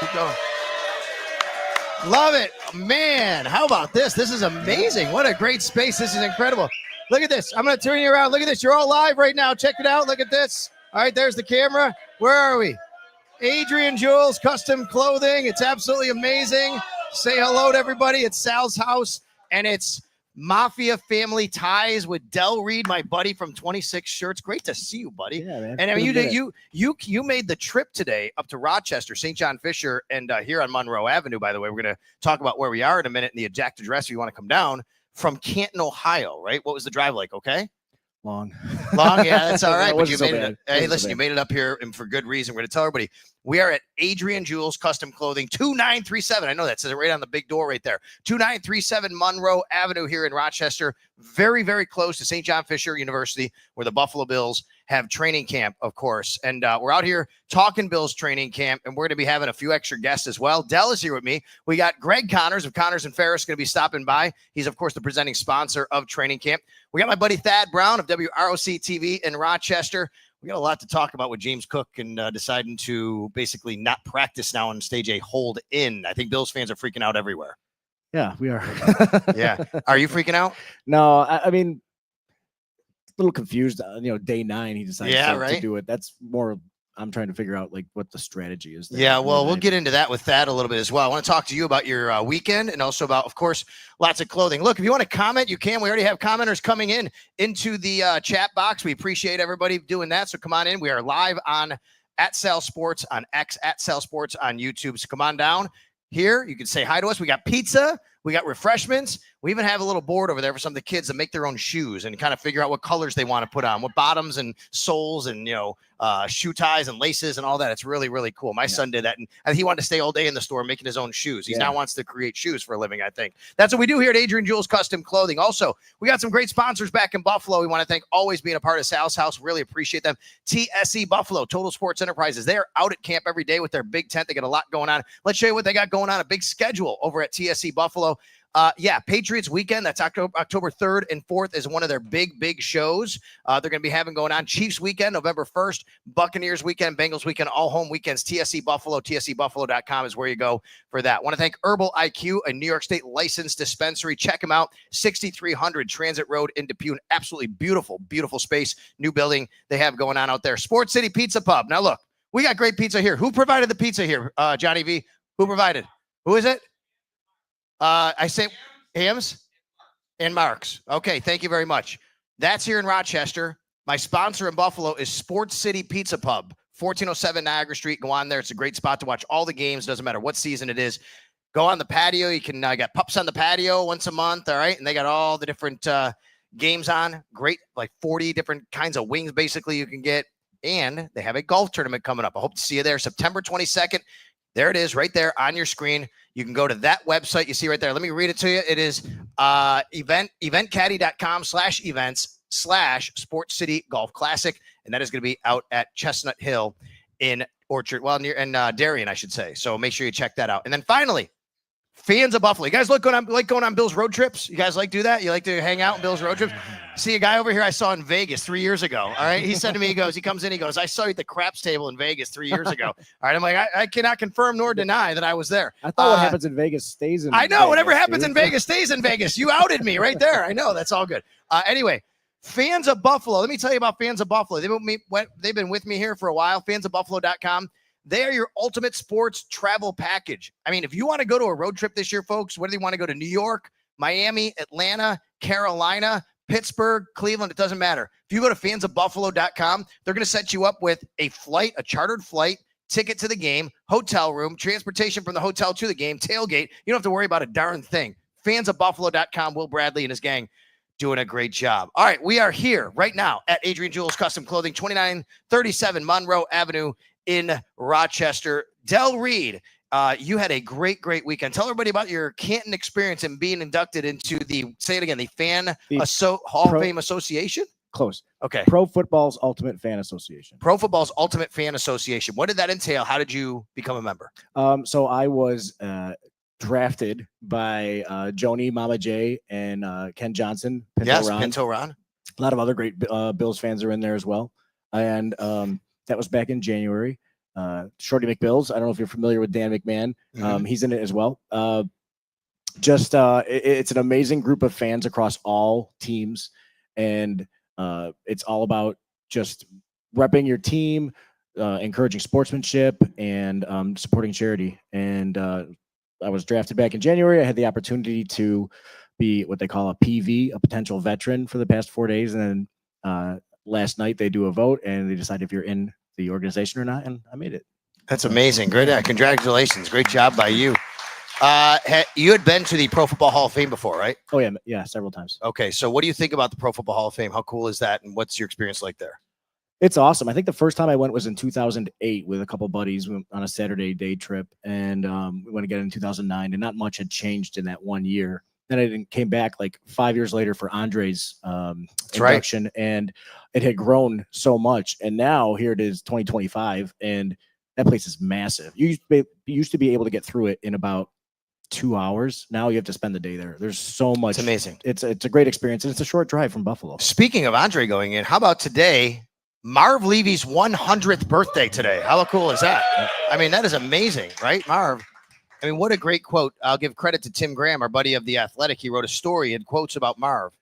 Keep going. Love it. Man, how about this? This is amazing. What a great space. This is incredible. Look at this. I'm going to turn you around. Look at this. You're all live right now. Check it out. Look at this. All right, there's the camera. Where are we? Adrian Jules, custom clothing. It's absolutely amazing. Say hello to everybody. It's Sal's house, and it's Mafia family ties with Reid, my buddy from 26 Shirts. Great to see you, buddy. Yeah, man. And I mean, you made the trip today up to Rochester, St. John Fisher, and here on Monroe Avenue. By the way, we're going to talk about where we are in a minute and the exact address if you want to come down from Canton, Ohio. Right? What was the drive like? Okay. Long, yeah, that's all right. But you made it. Hey, listen, you bad. made it up here, and for good reason. We're going to tell everybody we are at Adrian Jules Custom Clothing, 2937. I know that says it right on the big door right there. 2937 Monroe Avenue here in Rochester. Very, very close to St. John Fisher University, where the Buffalo Bills have training camp, of course. And we're out here talking Bills training camp, and we're going to be having a few extra guests as well. Dell is here with me. We got Greg Connors of Connors and Ferris going to be stopping by. He's, of course, the presenting sponsor of training camp. We got my buddy Thad Brown of WROC TV in Rochester. We got a lot to talk about with James Cook and deciding to basically not practice now on stage A, hold in. I think Bills fans are freaking out everywhere. Yeah, we are. Yeah. Are you freaking out? No, I mean, a little confused. Day 9, he decided to do it. That's more. I'm trying to figure out like what the strategy is there. Yeah, well, we'll get into that with Thad a little bit as well. I want to talk to you about your weekend and also about, of course, lots of clothing. Look, if you want to comment, you can. We already have commenters coming into the chat box. We appreciate everybody doing that. So come on in. We are live on at Sal Sports on X, at Sal Sports on YouTube. So come on down here. You can say hi to us. We got pizza. We got refreshments. We even have a little board over there for some of the kids that make their own shoes and kind of figure out what colors they want to put on, what bottoms and soles and, shoe ties and laces and all that. It's really, really cool. My son did that. And he wanted to stay all day in the store making his own shoes. He now wants to create shoes for a living, I think. That's what we do here at Adrian Jules Custom Clothing. Also, we got some great sponsors back in Buffalo. We want to thank always being a part of Sal's house. Really appreciate them. TSE Buffalo, Total Sports Enterprises. They are out at camp every day with their big tent. They got a lot going on. Let's show you what they got going on. A big schedule over at TSE Buffalo. Patriots weekend. That's October 3rd and 4th is one of their big shows. They're going to be having going on. Chiefs weekend, November 1st. Buccaneers weekend, Bengals weekend, all home weekends. TSE Buffalo, TSEbuffalo.com is where you go for that. Want to thank Herbal IQ, a New York State licensed dispensary. Check them out. 6300 Transit Road in Depew. Absolutely beautiful space. New building they have going on out there. Sports City Pizza Pub. Now look, we got great pizza here. Who provided the pizza here? Johnny V. Who provided? Who is it? I say Hams and Marks. Okay, thank you very much. That's here in Rochester. My sponsor in Buffalo is Sports City Pizza Pub, 1407 Niagara Street. Go on there. It's a great spot to watch all the games. Doesn't matter what season it is. Go on the patio. You can got pups on the patio once a month. All right, and they got all the different games on. Great, like 40 different kinds of wings, basically you can get. And they have a golf tournament coming up. I hope to see you there, September 22nd. There it is right there on your screen. You can go to that website you see right there. Let me read it to you. It is eventcaddy.com/events/Sports City Golf Classic. And that is going to be out at Chestnut Hill in Orchard, Darien, I should say. So make sure you check that out. And then finally, fans of Buffalo. You guys like going on Bill's road trips? You guys like do that? You like to hang out on Bill's road trips? See a guy over here I saw in Vegas 3 years ago. All right. He said to me, he comes in, he goes, I saw you at the craps table in Vegas 3 years ago. All right. I'm like, I cannot confirm nor deny that I was there. I thought what happens in Vegas stays in I know. Vegas, whatever happens in Vegas stays in Vegas. You outed me right there. I know. That's all good. Anyway, fans of Buffalo. Let me tell you about fans of Buffalo. They've been with me here for a while. Fansofbuffalo.com. They are your ultimate sports travel package. I mean, if you want to go to a road trip this year, folks, whether you want to go to New York, Miami, Atlanta, Carolina, Pittsburgh, Cleveland, it doesn't matter. If you go to fansofbuffalo.com, they're going to set you up with a chartered flight, ticket to the game, hotel room, transportation from the hotel to the game, tailgate. You don't have to worry about a darn thing. Fansofbuffalo.com, Will Bradley and his gang doing a great job. All right, we are here right now at Adrian Jules Custom Clothing, 2937 Monroe Avenue in Rochester. Reid, you had a great weekend. Tell everybody about your Canton experience and being inducted into the Hall of Fame Association. Close. Okay. Pro Football's Ultimate Fan Association. Pro Football's Ultimate Fan Association. What did that entail? How did you become a member? So I was drafted by Joni, Mama J, and Ken Johnson. Pinto Ron. A lot of other great Bills fans are in there as well. And that was back in January. Shorty McBills. I don't know if you're familiar with Dan McMahon. He's in it as well. It's an amazing group of fans across all teams, and it's all about just repping your team, encouraging sportsmanship, and supporting charity. And I was drafted back in January. I had the opportunity to be what they call a PV, a potential veteran, for the past 4 days. And then last night they do a vote, and they decide if you're in the organization or not, and I made it. That's amazing. Great. Congratulations. Great job by you. You had been to the Pro Football Hall of Fame before, right? Oh, yeah, several times. Okay, so what do you think about the Pro Football Hall of Fame? How cool is that, and what's your experience like there? It's awesome. I think the first time I went was in 2008 with a couple of buddies. We went on a Saturday day trip, and we went again in 2009, and not much had changed in that 1 year. Then I came back like 5 years later for Andre's induction, right. And it had grown so much. And now here it is, 2025, and that place is massive. You used to be able to get through it in about 2 hours. Now you have to spend the day there. There's so much. It's amazing. It's a great experience, and it's a short drive from Buffalo. Speaking of Andre going in, how about today? Marv Levy's 100th birthday today. How cool is that? I mean, that is amazing, right, Marv? I mean, what a great quote. I'll give credit to Tim Graham, our buddy of The Athletic. He wrote a story and quotes about Marv.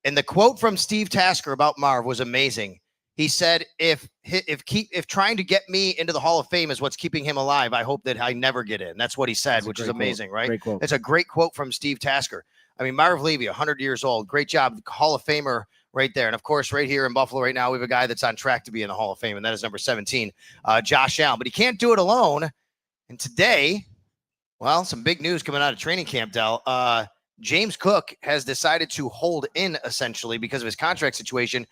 And the quote from Steve Tasker about Marv was amazing. He said, if trying to get me into the Hall of Fame is what's keeping him alive, I hope that I never get in. That's what he said, which is amazing, right? Great quote. It's a great quote from Steve Tasker. I mean, Marv Levy, 100 years old. Great job. Hall of Famer right there. And, of course, right here in Buffalo right now, we have a guy that's on track to be in the Hall of Fame, and that is number 17, Josh Allen. But he can't do it alone. And today, well, some big news coming out of training camp, Del. James Cook has decided to hold in, essentially, because of his contract situation.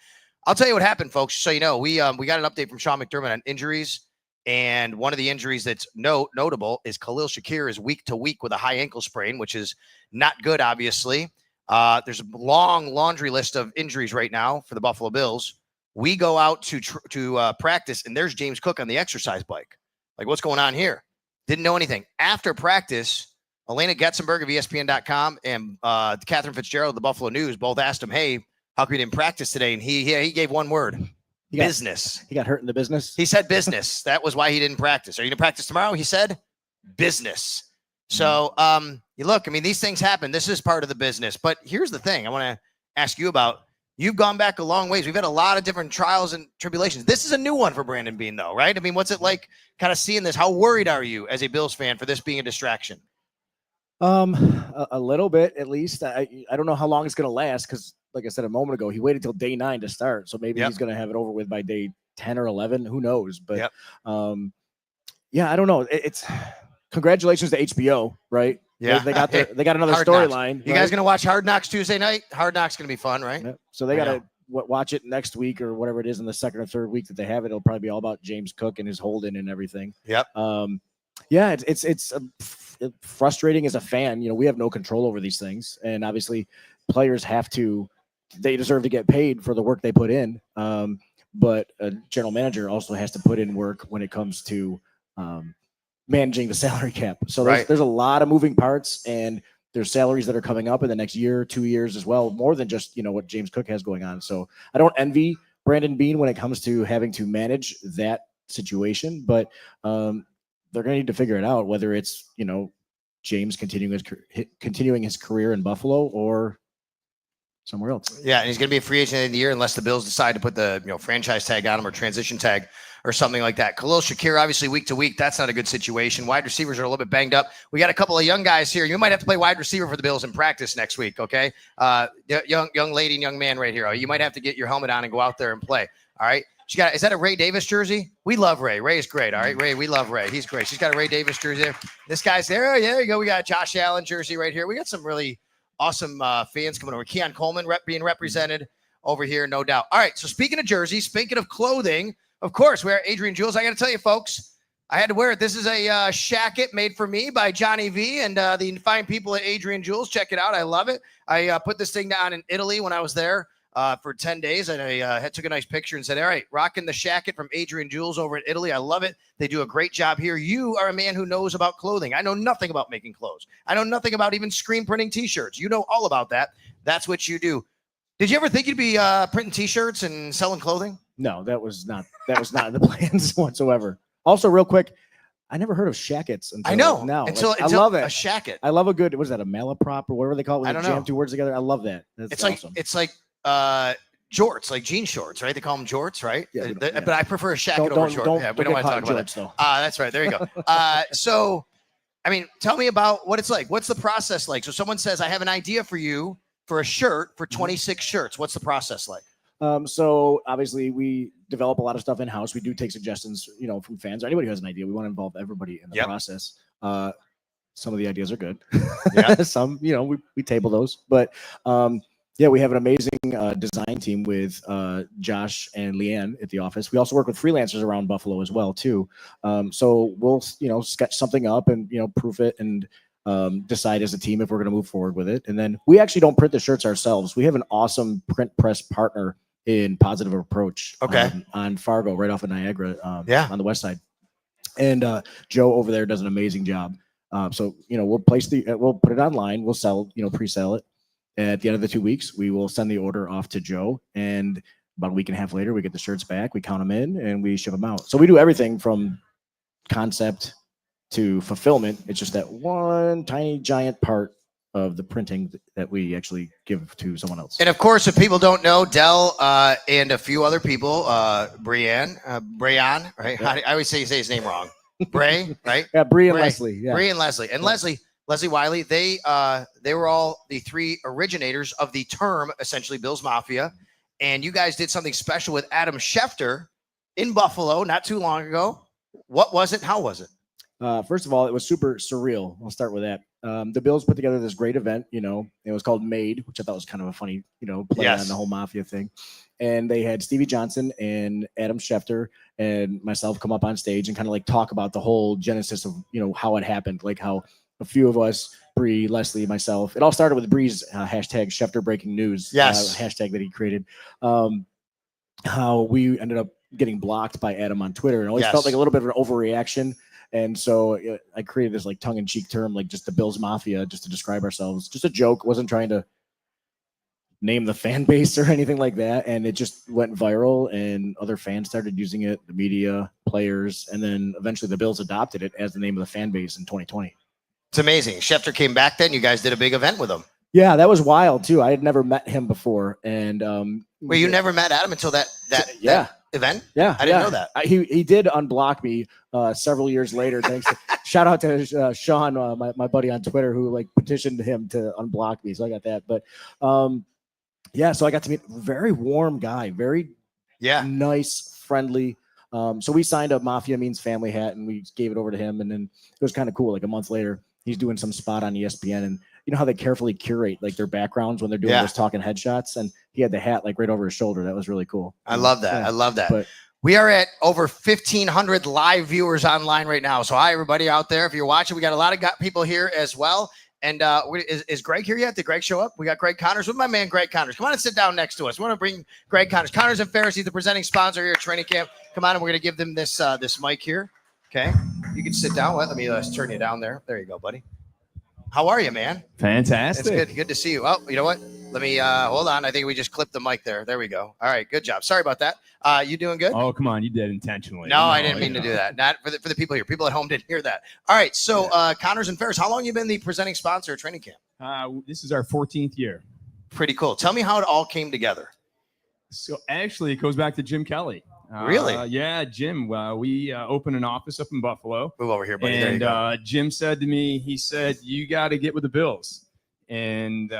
I'll tell you what happened, folks. So, you know, we got an update from Sean McDermott on injuries. And one of the injuries that's notable is Khalil Shakir is week to week with a high ankle sprain, which is not good, obviously. There's a long laundry list of injuries right now for the Buffalo Bills. We go out to practice, and there's James Cook on the exercise bike. Like, what's going on here? Didn't know anything. After practice, Elena Getzenberg of ESPN.com and Catherine Fitzgerald of the Buffalo News both asked him, hey, how come you didn't practice today? And he gave one word. Business. He got hurt in the business? He said business. That was why he didn't practice. Are you going to practice tomorrow? He said business. So, you look, I mean, these things happen. This is part of the business. But here's the thing I want to ask you about. You've gone back a long ways. We've had a lot of different trials and tribulations. This is a new one for Brandon Beane, though, right? I mean, what's it like kind of seeing this? How worried are you as a Bills fan for this being a distraction? A little bit, at least. I don't know how long it's going to last because, like I said a moment ago, he waited till day 9 to start. So maybe he's going to have it over with by day 10 or 11. Who knows? But yeah, I don't know. It's congratulations to HBO, right? Yeah, they got another storyline. You guys going to watch Hard Knocks Tuesday night? Hard Knocks going to be fun, right? Yep. So they got to watch it next week or whatever it is in the second or third week that they have it. It'll probably be all about James Cook and his holding and everything. Yep. Yeah, it's frustrating as a fan. You know, we have no control over these things, and obviously, players they deserve to get paid for the work they put in. But a general manager also has to put in work when it comes to managing the salary cap. So there's a lot of moving parts, and there's salaries that are coming up in the next year, 2 years as well, more than just, what James Cook has going on. So I don't envy Brandon Beane when it comes to having to manage that situation, but they're going to need to figure it out, whether it's, James continuing his career in Buffalo or somewhere else. Yeah, and he's going to be a free agent at the end of the year unless the Bills decide to put the franchise tag on him or transition tag or something like that. Khalil Shakir, obviously week to week, that's not a good situation. Wide receivers are a little bit banged up. We got a couple of young guys here. You might have to play wide receiver for the Bills in practice next week, okay? Young lady and young man right here. You might have to get your helmet on and go out there and play, all right? Is that a Ray Davis jersey? We love Ray. Ray is great. All right, Ray, we love Ray. He's great. She's got a Ray Davis jersey there. This guy's there. Oh, yeah, there you go. We got a Josh Allen jersey right here. We got some really awesome fans coming over. Keon Coleman being represented over here, no doubt. All right, so speaking of jerseys, speaking of clothing, of course, we're Adrian Jules. I got to tell you, folks, I had to wear it. This is a shacket made for me by Johnny V and the fine people at Adrian Jules. Check it out. I love it. I put this thing down in Italy when I was there for 10 days, and I took a nice picture and said, all right, rocking the shacket from Adrian Jules over in Italy. I love it. They do a great job here. You are a man who knows about clothing. I know nothing about making clothes. I know nothing about even screen printing T-shirts. You know all about that. That's what you do. Did you ever think you'd be printing T-shirts and selling clothing? No, that was not in the plans whatsoever. Also, real quick, I never heard of shackets until I know. now. Until I love it. A shacket. I love a good, what is that, a malaprop or whatever they call it? I When don't they jam know. two words together. I love that. That's awesome. It's like jorts, like jean shorts, right? They call them jorts, right? Yeah, But I prefer a shacket over short. We don't want to talk about it. That's right. There you go. So, I mean, tell me about what it's like. What's the process like? So someone says, I have an idea for you for a shirt for 26 shirts. What's the process like? So obviously we develop a lot of stuff in house. We do take suggestions, from fans or anybody who has an idea. We want to involve everybody in the process. Some of the ideas are good. Yeah. Some, we table those, but we have an amazing design team with Josh and Leanne at the office. We also work with freelancers around Buffalo as well too. So we'll, sketch something up and, proof it and decide as a team if we're going to move forward with it. And then we actually don't print the shirts ourselves. We have an awesome print press partner in Positive Approach on Fargo, right off of Niagara, on the west side. And Joe over there does an amazing job. So, we'll we'll put it online. We'll sell, pre-sell it. At the end of the 2 weeks, we will send the order off to Joe. And about a week and a half later, we get the shirts back. We count them in and we ship them out. So we do everything from concept to fulfillment. It's just that one tiny giant part of the printing that we actually give to someone else. And of course, if people don't know, Del and a few other people, Brian, right? Yeah. I always say his name wrong. Bray, right? Yeah, Bree and Leslie. Yeah. Bree and Leslie. And Leslie Wiley, they were all the three originators of the term, essentially, Bills Mafia. And you guys did something special with Adam Schefter in Buffalo not too long ago. What was it? How was it? First of all, it was super surreal. I'll start with that. The Bills put together this great event, it was called Made, which I thought was kind of a funny, play on the whole Mafia thing. And they had Stevie Johnson and Adam Schefter and myself come up on stage and kind of like talk about the whole genesis of, how it happened, like how a few of us, Bree, Leslie, myself, it all started with Bree's hashtag Schefter Breaking News, hashtag that he created. How we ended up getting blocked by Adam on Twitter and always felt like a little bit of an overreaction. And so I created this like tongue-in-cheek term, like just the Bills Mafia, just to describe ourselves. Just a joke. Wasn't trying to name the fan base or anything like that. And it just went viral and other fans started using it, the media, players, and then eventually the Bills adopted it as the name of the fan base in 2020. It's amazing. Schefter came back then. You guys did a big event with him. Yeah, that was wild too. I had never met him before. And well, you never met Adam until that event? Yeah. I didn't know that. He did unblock me several years later. Thanks. Shout out to Sean, my buddy on Twitter, who like petitioned him to unblock me. So I got that. But so I got to meet a very warm guy, very nice, friendly. So we signed a Mafia Means Family hat and we gave it over to him. And then it was kind of cool. Like a month later, he's doing some spot on ESPN, and you know how they carefully curate like their backgrounds when they're doing those talking headshots, and he had the hat like right over his shoulder. That was really cool. I love that. I love that. But we are at over 1,500 live viewers online right now. So hi, everybody out there. If you're watching, we got a lot of people here as well. And is Greg here yet? Did Greg show up? We got Greg Connors with my man, Greg Connors. Come on and sit down next to us. We want to bring Greg Connors. Connors and Ferris, the presenting sponsor here at training camp. Come on, and we're going to give them this this mic here. Okay. You can sit down. Let me turn you down there. There you go, buddy. How are you, man? Fantastic. It's good to see you. Oh, you know what? Let me hold on. I think we just clipped the mic there. There we go. All right, good job. Sorry about that. You doing good? Oh, come on, you did intentionally. No, I didn't mean to do that. Not for the people here. People at home didn't hear that. All right, so Connors and Ferris, how long have you been the presenting sponsor at training camp? This is our 14th year. Pretty cool. Tell me how it all came together. So actually, it goes back to Jim Kelly. Really? Yeah, Jim. We opened an office up in Buffalo. Move over here, buddy. And Jim said to me, he said, you got to get with the Bills. And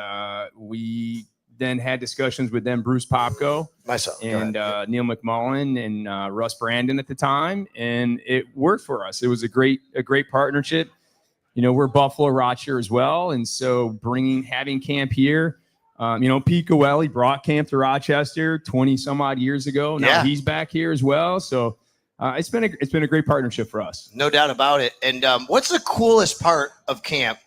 we then had discussions with them, Bruce Popko, myself, and Neil McMullen and Russ Brandon at the time. And it worked for us. It was a great partnership. You know, we're Buffalo Rochester as well. And so having camp here, Pete Goelli brought camp to Rochester 20 some odd years ago. Now he's back here as well. So it's been a great partnership for us. No doubt about it. And what's the coolest part of camp?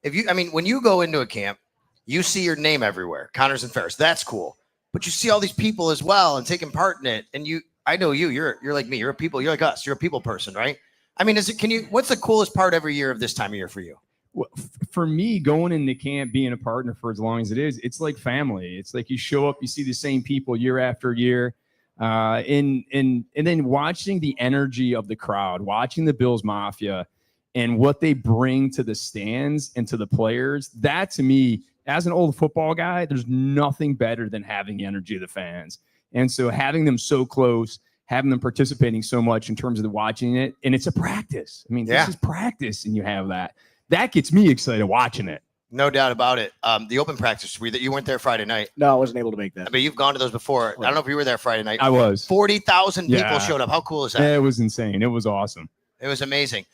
When you go into a camp, you see your name everywhere, Connors and Ferris. That's cool. But you see all these people as well and taking part in it. And I know you're like me. You're like us. You're a people person, right? What's the coolest part every year of this time of year for you? Well, for me, going into camp, being a partner for as long as it is, it's like family. It's like you show up, you see the same people year after year. And then watching the energy of the crowd, watching the Bills Mafia and what they bring to the stands and to the players, that to me, as an old football guy, there's nothing better than having the energy of the fans. And so having them so close, having them participating so much in terms of the watching it, and it's a practice. I mean, this is practice, and you have that. That gets me excited watching it. No doubt about it. The open practice, you weren't there Friday night. No, I wasn't able to make that. I mean, you've gone to those before. I don't know if you were there Friday night. I was. 40,000 people showed up. How cool is that? Yeah, it was insane. It was awesome. It was amazing.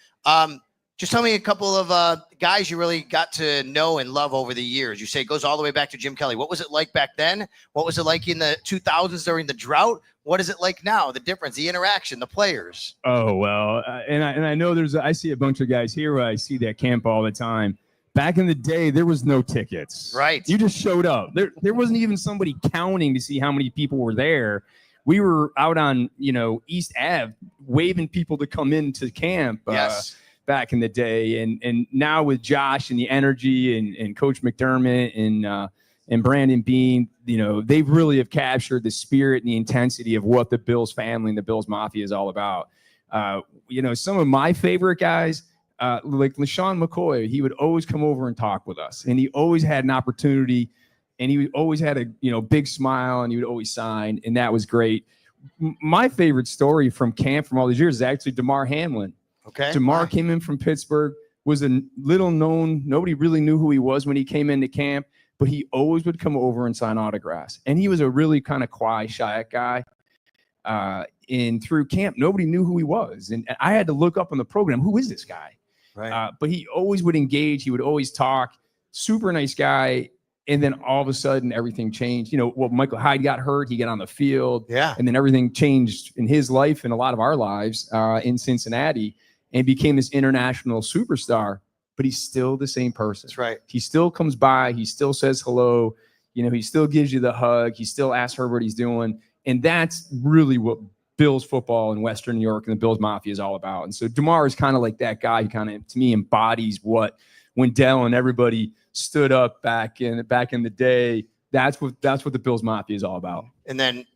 Just tell me a couple of guys you really got to know and love over the years. You say it goes all the way back to Jim Kelly. What was it like back then? What was it like in the 2000s during the drought? What is it like now? The difference, the interaction, the players. Oh, well, and I know I see a bunch of guys here. I see that camp all the time. Back in the day, there was no tickets. Right. You just showed up. There wasn't even somebody counting to see how many people were there. We were out on, East Ave waving people to come into camp. Yes. Back in the day, and now with Josh and the energy and Coach McDermott and Brandon Bean, they really have captured the spirit and the intensity of what the Bills family and the Bills Mafia is all about. Some of my favorite guys, like LaShawn McCoy, he would always come over and talk with us, and he always had an opportunity, and he always had a big smile, and he would always sign, and that was great. My favorite story from camp from all these years is actually DeMar Hamlin. Okay. DeMar came in from Pittsburgh, was a little known. Nobody really knew who he was when he came into camp, but he always would come over and sign autographs. And he was a really kind of quiet, shy guy. And through camp, nobody knew who he was. And I had to look up on the program, who is this guy? Right. But he always would engage. He would always talk. Super nice guy. And then all of a sudden, everything changed. Michael Hyde got hurt. He got on the field. Yeah. And then everything changed in his life and a lot of our lives in Cincinnati. And became this international superstar, but he's still the same person. That's right. He still comes by. He still says hello. He still gives you the hug. He still asks her what he's doing. And that's really what Bills football in Western New York and the Bills Mafia is all about. And so DeMar is kind of like that guy who kind of, to me, embodies what when Dell and everybody stood up back in the day. That's what the Bills Mafia is all about. And then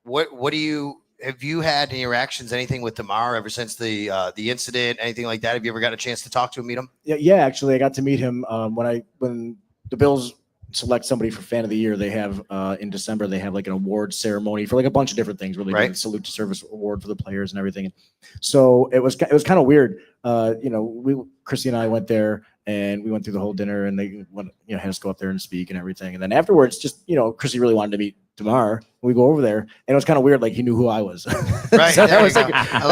what do you... Have you had any interactions, anything with DeMar ever since the incident, anything like that? Have you ever got a chance to talk to him, meet him? Yeah. Actually, I got to meet him when the Bills select somebody for Fan of the Year. They have in December they have like an award ceremony for like a bunch of different things where they do a salute to service award for the players and everything. So it was kind of weird. Chrissy and I went there and we went through the whole dinner and they had us go up there and speak and everything. And then afterwards, just Chrissy really wanted to meet DeMar. We go over there and it was kind of weird. Like he knew who I was. Right. So that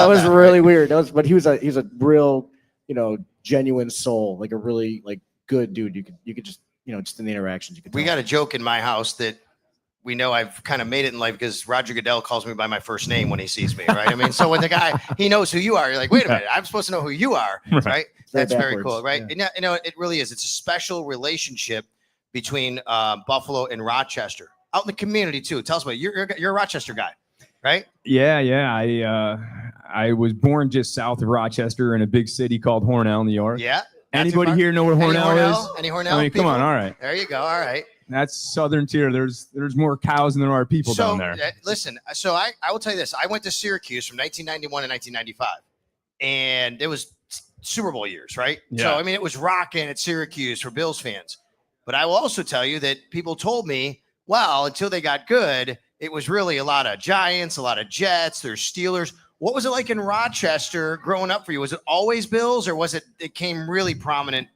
was really weird. But he was a real, genuine soul, like a really like good dude. You could just, just in the interactions you could. We got a joke in my house that we know I've kind of made it in life because Roger Goodell calls me by my first name when he sees me. Right. I mean, so when the guy, he knows who you are, you're like, wait a minute, I'm supposed to know who you are. Right. That's very cool. Right. Yeah. And, it really is. It's a special relationship between Buffalo and Rochester. Out in the community too. Tell us about it. You're a Rochester guy, right? Yeah. I was born just south of Rochester in a big city called Hornell, New York. Yeah. Anybody here know what Hornell is? Any Hornell? I mean, come on. All right. There you go. All right. That's southern tier. There's more cows than there are people down there. Listen, so I will tell you this. I went to Syracuse from 1991 to 1995, and it was Super Bowl years, right? Yeah. So I mean, it was rocking at Syracuse for Bills fans. But I will also tell you that people told me, well, until they got good, it was really a lot of Giants, a lot of Jets, there's Steelers. What was it like in Rochester growing up for you? Was it always Bills, or was it came really prominent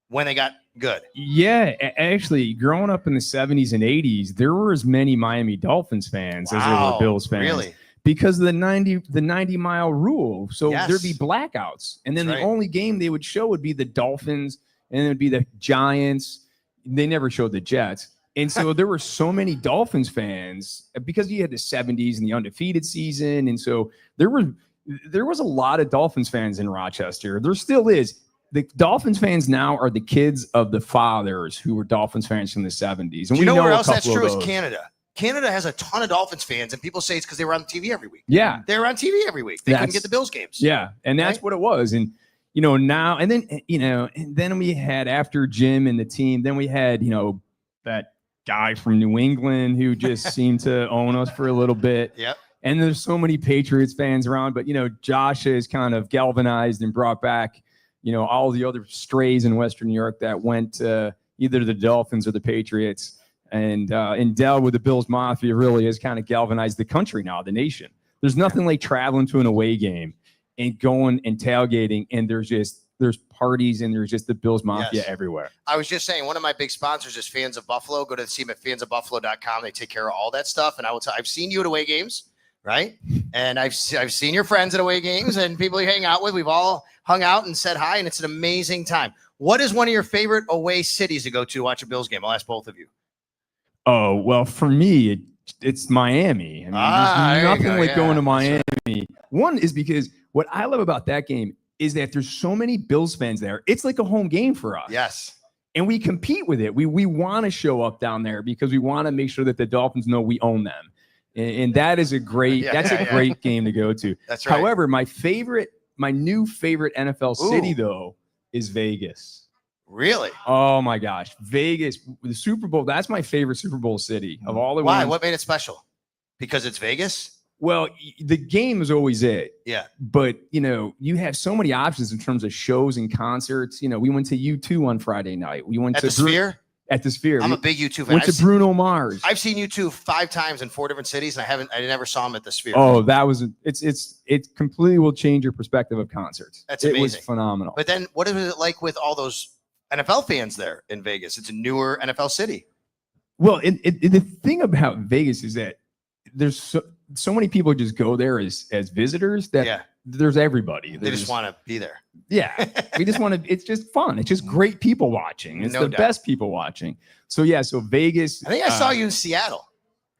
when they got good? Yeah, actually, growing up in the 70s and 80s, there were as many Miami Dolphins fans as there were Bills fans. Really? Because of the 90-mile rule. So there'd be blackouts. And then the only game they would show would be the Dolphins, and it would be the Giants. They never showed the Jets. And so there were so many Dolphins fans because you had the 70s and the undefeated season. And so there was a lot of Dolphins fans in Rochester. There still is. The Dolphins fans now are the kids of the fathers who were Dolphins fans from the 70s. And you know where else that's true is Canada. Canada has a ton of Dolphins fans, and people say it's because they were on TV every week. Yeah. They were on TV every week. They couldn't get the Bills games. Yeah. And that's what it was. And, now, and then, and then we had, after Jim and the team, then we had, that guy from New England who just seemed to own us for a little bit. Yep. And there's so many Patriots fans around, but Josh has kind of galvanized and brought back, all the other strays in Western New York that went to either the Dolphins or the Patriots. And Dell with the Bills Mafia really has kind of galvanized the country now, the nation. There's nothing like traveling to an away game and going and tailgating, and there's parties and there's just the Bills Mafia everywhere. I was just saying, one of my big sponsors is Fans of Buffalo. Go to see them at fansofbuffalo.com. They take care of all that stuff. And I will tell I've seen you at away games, right? And I've seen your friends at away games and people you hang out with. We've all hung out and said hi, and it's an amazing time. What is one of your favorite away cities to go to watch a Bills game? I'll ask both of you. Oh, well, for me, it's Miami. I mean, there's nothing like going to Miami. Right. One is because what I love about that game is that there's so many Bills fans there. It's like a home game for us. Yes. And we compete with it. We want to show up down there because we want to make sure that the Dolphins know we own them. And that is a great great game to go to. That's right. However, my new favorite NFL city, though, is Vegas. Really? Oh, my gosh. Vegas, the Super Bowl, that's my favorite Super Bowl city of all the Why? ones. What made it special? Because it's Vegas? Well, the game is always it. Yeah. But, you have so many options in terms of shows and concerts. We went to U2 on Friday night. We went to the Sphere? At the Sphere. I'm a big U2 fan. Went to Bruno Mars. I've seen U2 5 times in 4 different cities, and I never saw him at the Sphere. Oh, it completely will change your perspective of concerts. That's amazing. It was phenomenal. But then what is it like with all those NFL fans there in Vegas? It's a newer NFL city. Well, the thing about Vegas is that there's so many people just go there as visitors that there's everybody. They just want to be there. Yeah. We just want to, it's just fun. It's just great people watching. It's the best people watching. So Vegas. I think I saw you in Seattle.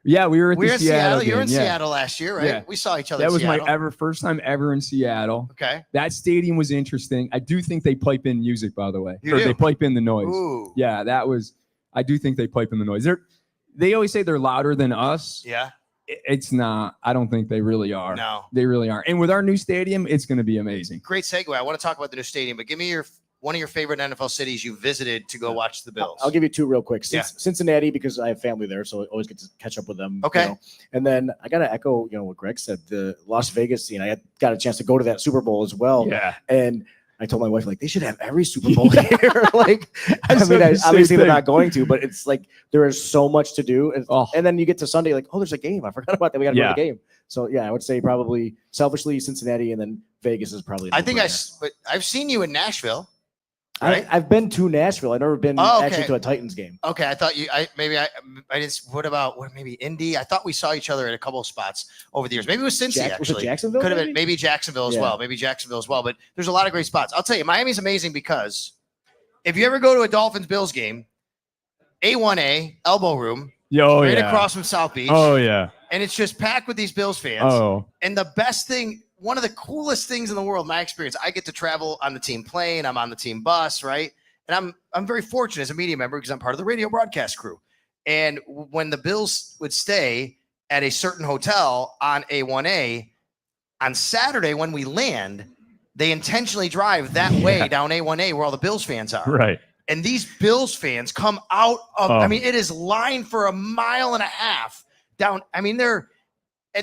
Yeah, we were at the Seattle. Game. You were in Seattle last year, right? Yeah. We saw each other. That was Seattle. my first time ever in Seattle. Okay. That stadium was interesting. I do think they pipe in music, by the way. They pipe in the noise. Ooh. Yeah, I do think they pipe in the noise. They always say they're louder than us. Yeah. It's not. I don't think they really are. No. They really aren't. And with our new stadium, it's going to be amazing. Great segue. I want to talk about the new stadium, but give me one of your favorite NFL cities you visited to go watch the Bills. I'll give you 2 real quick. Cincinnati, because I have family there, so I always get to catch up with them. Okay. And then I got to echo, what Greg said, the Las Vegas scene. I got a chance to go to that Super Bowl as well. Yeah. And I told my wife, they should have every Super Bowl here. Obviously they're not going to, but it's like there is so much to do. And then you get to Sunday, there's a game. I forgot about that. We got to go to the game. So, I would say probably selfishly Cincinnati, and then Vegas is probably. I think I've seen you in Nashville. Right? I've been to Nashville. I've never been actually to a Titans game. Okay, I thought I didn't. What about maybe Indy? I thought we saw each other at a couple of spots over the years. Maybe it was Cincy, actually. Was it Jacksonville? Could have been maybe Jacksonville as well. Maybe Jacksonville as well. But there's a lot of great spots. I'll tell you, Miami's amazing because if you ever go to a Dolphins-Bills game, A1A, elbow room, across from South Beach. Oh, yeah. And it's just packed with these Bills fans. Oh. And the best thing, one of the coolest things in the world, my experience, I get to travel on the team plane. I'm on the team bus, right? And I'm very fortunate as a media member because I'm part of the radio broadcast crew. And when the Bills would stay at a certain hotel on A1A, on Saturday when we land, they intentionally drive that way down A1A where all the Bills fans are. Right. And these Bills fans come out of, it is lined for 1.5 miles down.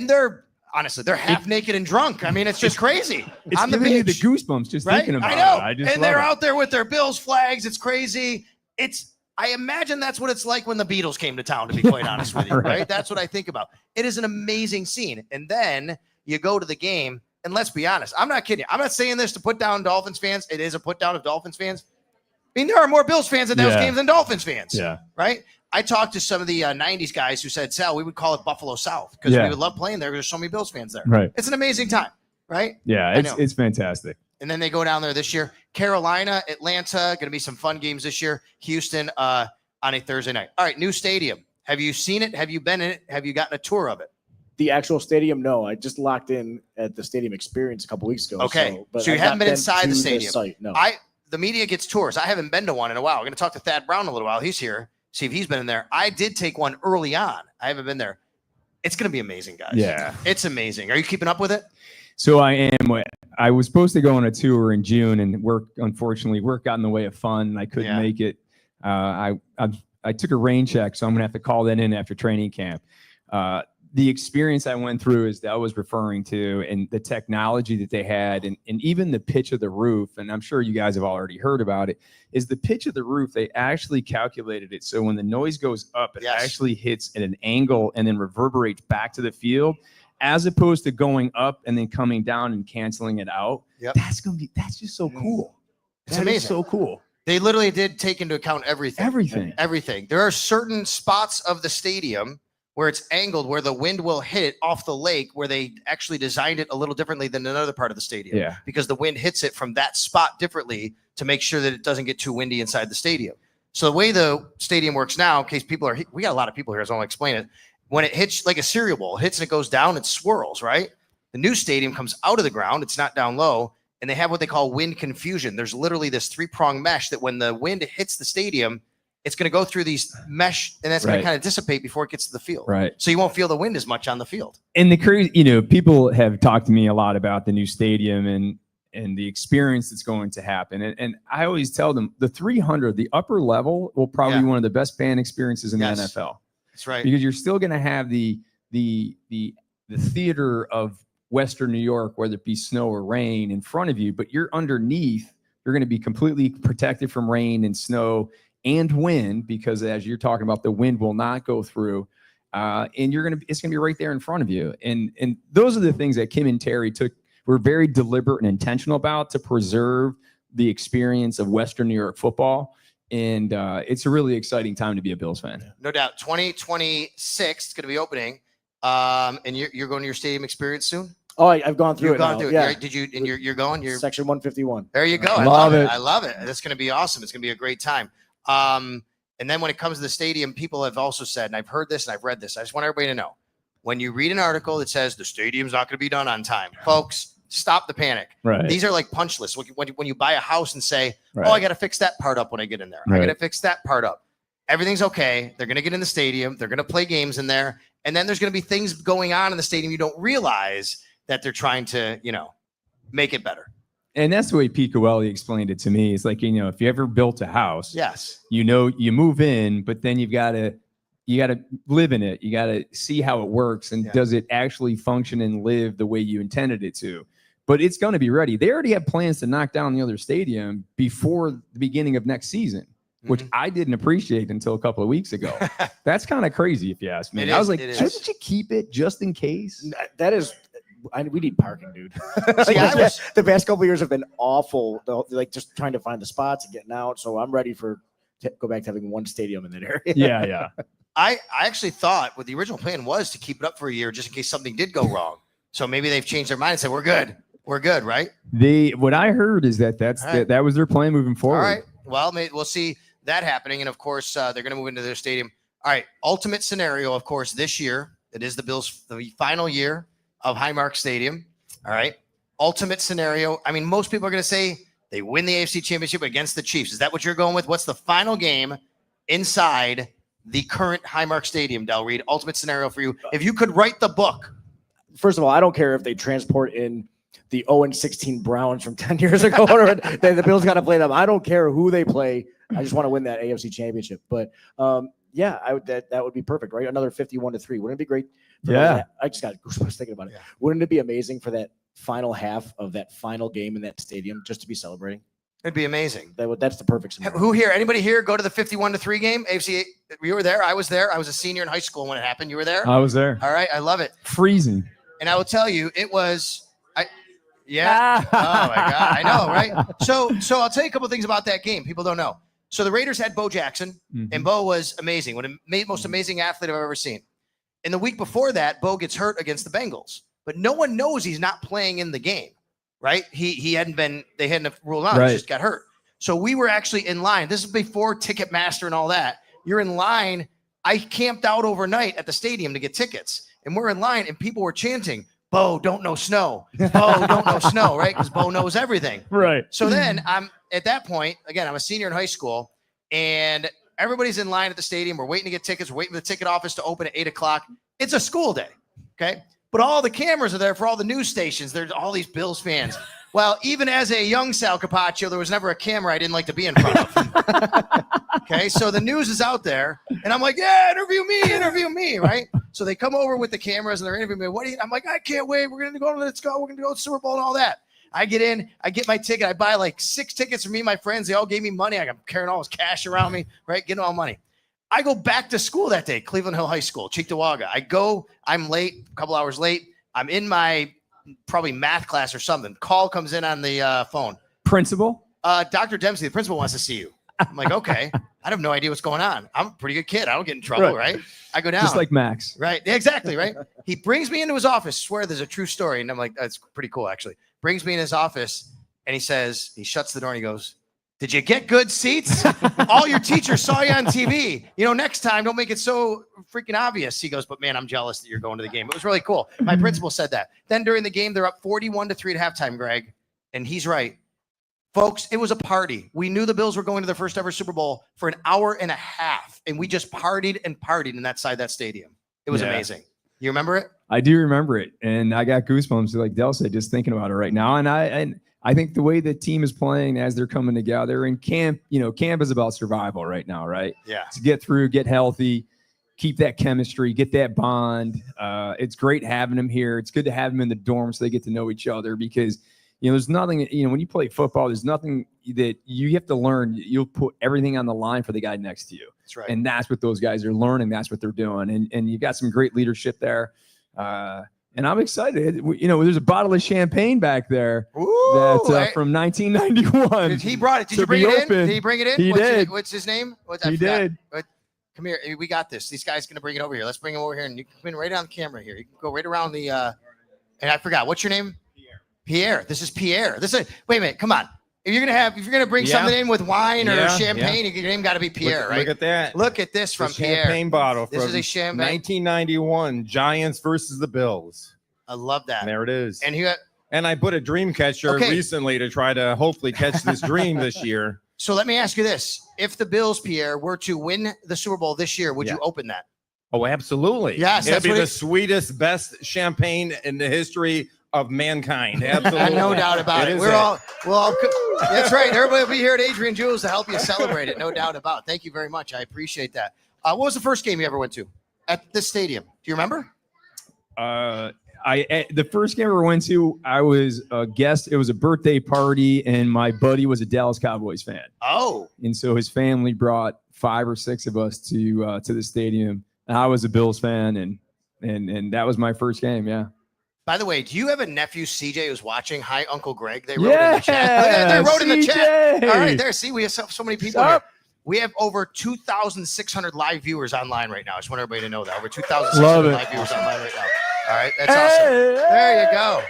They're honestly, they're half naked and drunk. It's just crazy. It's giving me the goosebumps just thinking about it. I know. And they're out there with their Bills flags. It's crazy. I imagine that's what it's like when the Beatles came to town, to be quite honest with you, right? That's what I think about. It is an amazing scene. And then you go to the game, and let's be honest. I'm not kidding. I'm not saying this to put down Dolphins fans. It is a put down of Dolphins fans. There are more Bills fans at those games than Dolphins fans. Yeah. Right? I talked to some of the 90s guys who said, Sal, we would call it Buffalo South because we would love playing there. There's so many Bills fans there. Right. It's an amazing time, right? Yeah, it's fantastic. And then they go down there this year. Carolina, Atlanta, going to be some fun games this year. Houston on a Thursday night. All right, new stadium. Have you seen it? Have you been in it? Have you gotten a tour of it? The actual stadium, no. I just locked in at the Stadium Experience a couple weeks ago. Okay, so you haven't been inside the stadium. Site, no. The media gets tours. I haven't been to one in a while. We're going to talk to Thad Brown a little while. He's here. See if he's been in there. I did take one early on. I haven't been there. It's going to be amazing, guys. Yeah. It's amazing. Are you keeping up with it? So I am. I was supposed to go on a tour in June, and work got in the way of fun. I couldn't make it. I took a rain check, so I'm going to have to call that in after training camp. the experience I went through is that I was referring to, and the technology that they had, and even the pitch of the roof, and I'm sure you guys have already heard about it, is the pitch of the roof. They actually calculated it so when the noise goes up, it actually hits at an angle and then reverberates back to the field, as opposed to going up and then coming down and canceling it out. Yep. That's just so cool. It's That is amazing. so cool. They literally did take into account everything. Everything. There are certain spots of the stadium where it's angled, where the wind will hit it off the lake, where they actually designed it a little differently than another part of the stadium. Yeah. Because the wind hits it from that spot differently to make sure that it doesn't get too windy inside the stadium. So the way the stadium works now, in case people are, we got a lot of people here, so I want to explain it. When it hits like a cereal bowl, it hits and it goes down, it swirls, right? The new stadium comes out of the ground, it's not down low, and they have what they call wind confusion. There's literally this 3-prong mesh that when the wind hits the stadium, it's going to go through these mesh, and that's going to kind of dissipate before it gets to the field. Right. So you won't feel the wind as much on the field. And the crazy, people have talked to me a lot about the new stadium and the experience that's going to happen. And I always tell them the 300, the upper level, will probably be one of the best fan experiences in the NFL. That's right. Because you're still going to have the theater of Western New York, whether it be snow or rain, in front of you, but you're underneath. You're going to be completely protected from rain and snow and wind, because as you're talking about, the wind will not go through, and it's going to be right there in front of you. And those are the things that Kim and Terry were very deliberate and intentional about to preserve the experience of Western New York football. And it's a really exciting time to be a Bills fan. No doubt. 2026 is going to be opening, and you're going to your stadium experience soon. Oh, I've gone through You've it. gone now. through it. Yeah. Right? Did you? And you're going. You're Section 151. There you go. I love it. I love it. That's going to be awesome. It's going to be a great time. And then when it comes to the stadium, people have also said, and I've heard this and I've read this, I just want everybody to know, when you read an article that says the stadium's not going to be done on time, folks, stop the panic. Right. These are like punch lists. When you buy a house and say, oh, I got to fix that part up when I get in there. I got to fix that part up. Everything's okay. They're going to get in the stadium. They're going to play games in there. And then there's going to be things going on in the stadium you don't realize that they're trying to, make it better. And that's the way Pete Coelho explained it to me. It's like, if you ever built a house, you move in, but then you got to live in it. You got to see how it works. And does it actually function and live the way you intended it to? But it's going to be ready. They already have plans to knock down the other stadium before the beginning of next season, which I didn't appreciate until a couple of weeks ago. That's kind of crazy if you ask me. I was like, shouldn't you keep it just in case? That is... we need parking, dude. The past couple of years have been awful. Like just trying to find the spots and getting out. So I'm ready to go back to having one stadium in that area. Yeah. I actually thought what the original plan was to keep it up for a year just in case something did go wrong. So maybe they've changed their mind and said, we're good, right? What I heard is that was their plan moving forward. All right. Well, we'll see that happening. And of course, they're going to move into their stadium. All right. Ultimate scenario, of course, this year, it is the Bills' the final year of Highmark Stadium. All right. Ultimate scenario. I mean, most people are going to say they win the AFC Championship against the Chiefs. Is that what you're going with? What's the final game inside the current Highmark Stadium, Del Reid? Ultimate scenario for you. If you could write the book. First of all, I don't care if they transport in the 0-16 Browns from 10 years ago, or the Bills got to play them. I don't care who they play. I just want to win that AFC Championship. But yeah, that would be perfect, right? Another 51-3. Wouldn't it be great? I just got goosebumps thinking about it. Yeah. Wouldn't it be amazing for that final half of that final game in that stadium just to be celebrating? It'd be amazing. That's the perfect scenario. Who here? Anybody here go to the 51-3 game? AFC. You were there. I was there. I was a senior in high school when it happened. You were there. I was there. All right. I love it. Freezing. And I will tell you, it was. Yeah. Oh my God. I know, right? So I'll tell you a couple of things about that game. People don't know. So the Raiders had Bo Jackson, and Bo was amazing. One of the most amazing athlete I've ever seen. And the week before that, Bo gets hurt against the Bengals, but no one knows he's not playing in the game, right? They hadn't ruled out. He just got hurt. So we were actually in line. This is before Ticketmaster and all that. You're in line. I camped out overnight at the stadium to get tickets, and we're in line, and people were chanting, Bo, don't know snow. Bo, don't know snow, right? Because Bo knows everything. Right. So then at that point, again, I'm a senior in high school, and everybody's in line at the stadium. We're waiting to get tickets. We're waiting for the ticket office to open at 8:00. It's a school day, okay? But all the cameras are there for all the news stations. There's all these Bills fans. Well, even as a young Sal Capaccio, there was never a camera I didn't like to be in front of. Okay, so the news is out there, and I'm like, yeah, interview me, right? So they come over with the cameras and they're interviewing me. What do you? I'm like, I can't wait. Let's go. We're going to go to the Super Bowl and all that. I get in, I get my ticket. I buy like 6 tickets for me and my friends. They all gave me money. I'm carrying all this cash around me, right? Getting all money. I go back to school that day, Cleveland Hill High School, Cheektowaga. I'm late, a couple hours late. I'm in my probably math class or something. Call comes in on the phone. Principal? Dr. Dempsey, the principal wants to see you. I'm like, okay. I have no idea what's going on. I'm a pretty good kid. I don't get in trouble, right? I go down. Just like Max. Right. Exactly, right? He brings me into his office. Swear there's a true story. And I'm like, that's pretty cool, actually. Brings me in his office, and he says, he shuts the door, and he goes, did you get good seats? All your teachers saw you on TV. Next time, don't make it so freaking obvious. He goes, but man, I'm jealous that you're going to the game. It was really cool. My principal said that. Then during the game, they're up 41-3 at halftime, Greg. And he's right. Folks, it was a party. We knew the Bills were going to their first ever Super Bowl for an hour and a half. And we just partied and partied in that side of that stadium. It was amazing. You remember it? I do remember it. And I got goosebumps, like Del said, just thinking about it right now. And I think the way the team is playing as they're coming together in camp, camp is about survival right now, right? Yeah. To get through, get healthy, keep that chemistry, get that bond. It's great having them here. It's good to have them in the dorm so they get to know each other because, there's nothing, when you play football, there's nothing that you have to learn. You'll put everything on the line for the guy next to you. That's right. And that's what those guys are learning. That's what they're doing. And you've got some great leadership there. And I'm excited. There's a bottle of champagne back there. From 1991. He brought it. Did you bring it in? Did he bring it in? He did. What's his name? He did. Come here. We got this. This guy's going to bring it over here. Let's bring him over here. And you can come in right on the camera here. You can go right around the and I forgot. What's your name? Pierre. This is Pierre. Wait a minute. Come on. If you're gonna bring something in with wine or champagne, your name got to be Pierre, right? Look at that. Look at this from Pierre. Champagne bottle. This is a champagne. 1991 Giants versus the Bills. I love that. And there it is. And I put a dream catcher recently to try to hopefully catch this dream this year. So let me ask you this: if the Bills, Pierre, were to win the Super Bowl this year, would you open that? Oh, absolutely. Yes, it'd be the sweetest, best champagne in the history of mankind. Absolutely. No doubt about it. We're all that's right. Everybody will be here at Adrian Jules to help you celebrate it. No doubt about it. Thank you very much. I appreciate that. What was the first game you ever went to at this stadium? Do you remember? The first game I ever went to, I was a guest. It was a birthday party, and my buddy was a Dallas Cowboys fan. Oh. And so his family brought 5 or 6 of us to the stadium. And I was a Bills fan, and that was my first game. Yeah. By the way, do you have a nephew, CJ, who's watching? Hi, Uncle Greg. They wrote in the chat. They wrote in the chat. All right, there. See, we have so many people here. We have over 2,600 live viewers online right now. I just want everybody to know that. Over 2,600 live viewers online right now. All right, that's awesome. There you go.